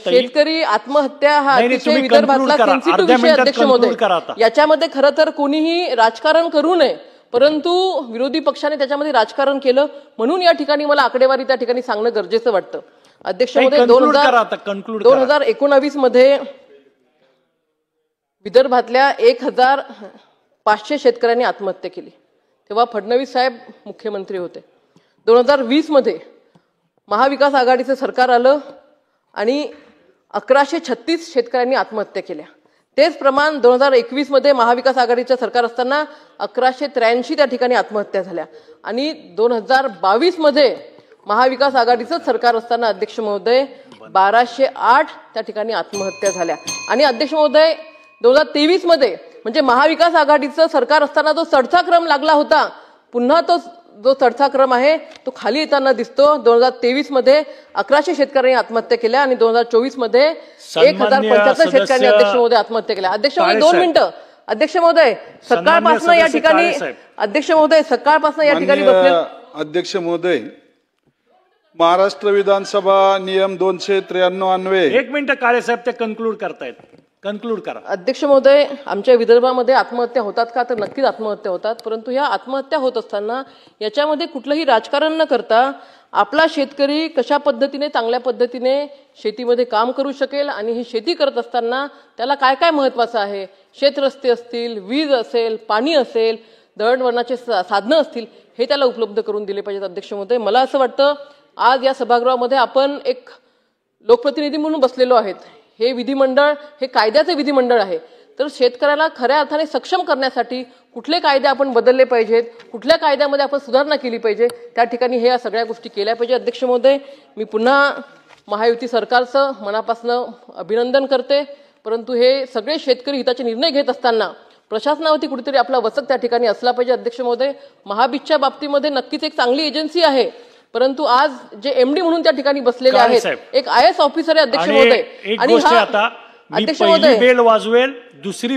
शेतकरी आत्महत्या हा अतिशय विदर्भातला सेन्सिटिव्ह विषय अध्यक्ष महोदय, याच्यामध्ये खरं तर कोणीही राजकारण करू नये, परंतु विरोधी पक्षाने त्याच्यामध्ये राजकारण केलं म्हणून या ठिकाणी मला आकडेवारी त्या ठिकाणी सांगणं गरजेचं वाटतं. अध्यक्ष महोदय 2019 मध्ये विदर्भातल्या 1,500 शेतकऱ्यांनी आत्महत्या केली, तेव्हा फडणवीस साहेब मुख्यमंत्री होते. 2020 मध्ये महाविकास आघाडीचं सरकार आलं आणि 1136 शेतकऱ्यांनी आत्महत्या केल्या. तेच प्रमाण 2021 मध्ये महाविकास आघाडीचं सरकार असताना 1183 त्या ठिकाणी आत्महत्या झाल्या आणि 2022 मध्ये महाविकास आघाडीचं सरकार असताना अध्यक्ष महोदय 1208 त्या ठिकाणी आत्महत्या झाल्या. आणि अध्यक्ष महोदय 2023 मध्ये म्हणजे महाविकास आघाडीचं सरकार असताना जो चढता क्रम लागला होता, पुन्हा तो जो चढता क्रम आहे तो खाली येताना दिसतो. 2023 मध्ये 1100 शेतकऱ्यांनी आत्महत्या केल्या आणि 2024 मध्ये 1,075 शेतकऱ्यांनी अध्यक्ष महोदय आत्महत्या केल्या. अध्यक्ष महोदय 2 मिनिटं. अध्यक्ष महोदय सकाळपासून या ठिकाणी बसले. अध्यक्ष महोदय महाराष्ट्र विधानसभा नियम 293 अन्वये 1 मिनिट काळे साहेब ते कन्क्लूड करतायत, कन्क्लूड करा. अध्यक्ष महोदय आमच्या विदर्भामध्ये आत्महत्या होतात का, तर नक्कीच आत्महत्या होतात, परंतु ह्या आत्महत्या होत असताना याच्यामध्ये कुठलंही राजकारण न करता आपला शेतकरी कशा पद्धतीने चांगल्या पद्धतीने शेतीमध्ये काम करू शकेल आणि ही शेती करत असताना त्याला काय काय महत्वाचं आहे, शेतरस्ते असतील, वीज असेल, पाणी असेल, दळणवळणाचे साधनं असतील, हे त्याला उपलब्ध करून दिले पाहिजेत. अध्यक्ष महोदय मला असं वाटतं आज या सभागृहामध्ये आपण एक लोकप्रतिनिधी म्हणून बसलेलो आहेत. हे विधिमंडळ हे कायद्याचे विधिमंडळ आहे, तर शेतकऱ्याला खऱ्या अर्थाने सक्षम करण्यासाठी कुठले कायदे आपण बदलले पाहिजेत, कुठल्या कायद्यामध्ये आपण सुधारणा केली पाहिजे, त्या ठिकाणी हे या सगळ्या गोष्टी केल्या पाहिजे. अध्यक्ष महोदय मी पुन्हा महायुती सरकारचं मनापासून अभिनंदन करते. परंतु हे सगळे शेतकरी हिताचे निर्णय घेत असताना प्रशासनावरती कुठेतरी आपला वचक त्या ठिकाणी असला पाहिजे. अध्यक्ष महोदय, महाबीजच्या बाबतीमध्ये नक्कीच एक चांगली एजन्सी आहे, परंतु आज जे एमडी म्हणून त्या ठिकाणी बसलेले काळे आहेत, साहेब. एक IAS ऑफिसर आहे अध्यक्ष आणि महोदय. एक आणि गोष्ट हा आता मी अध्यक्ष पहिली महोदय बेल वाजवेल, दुसरी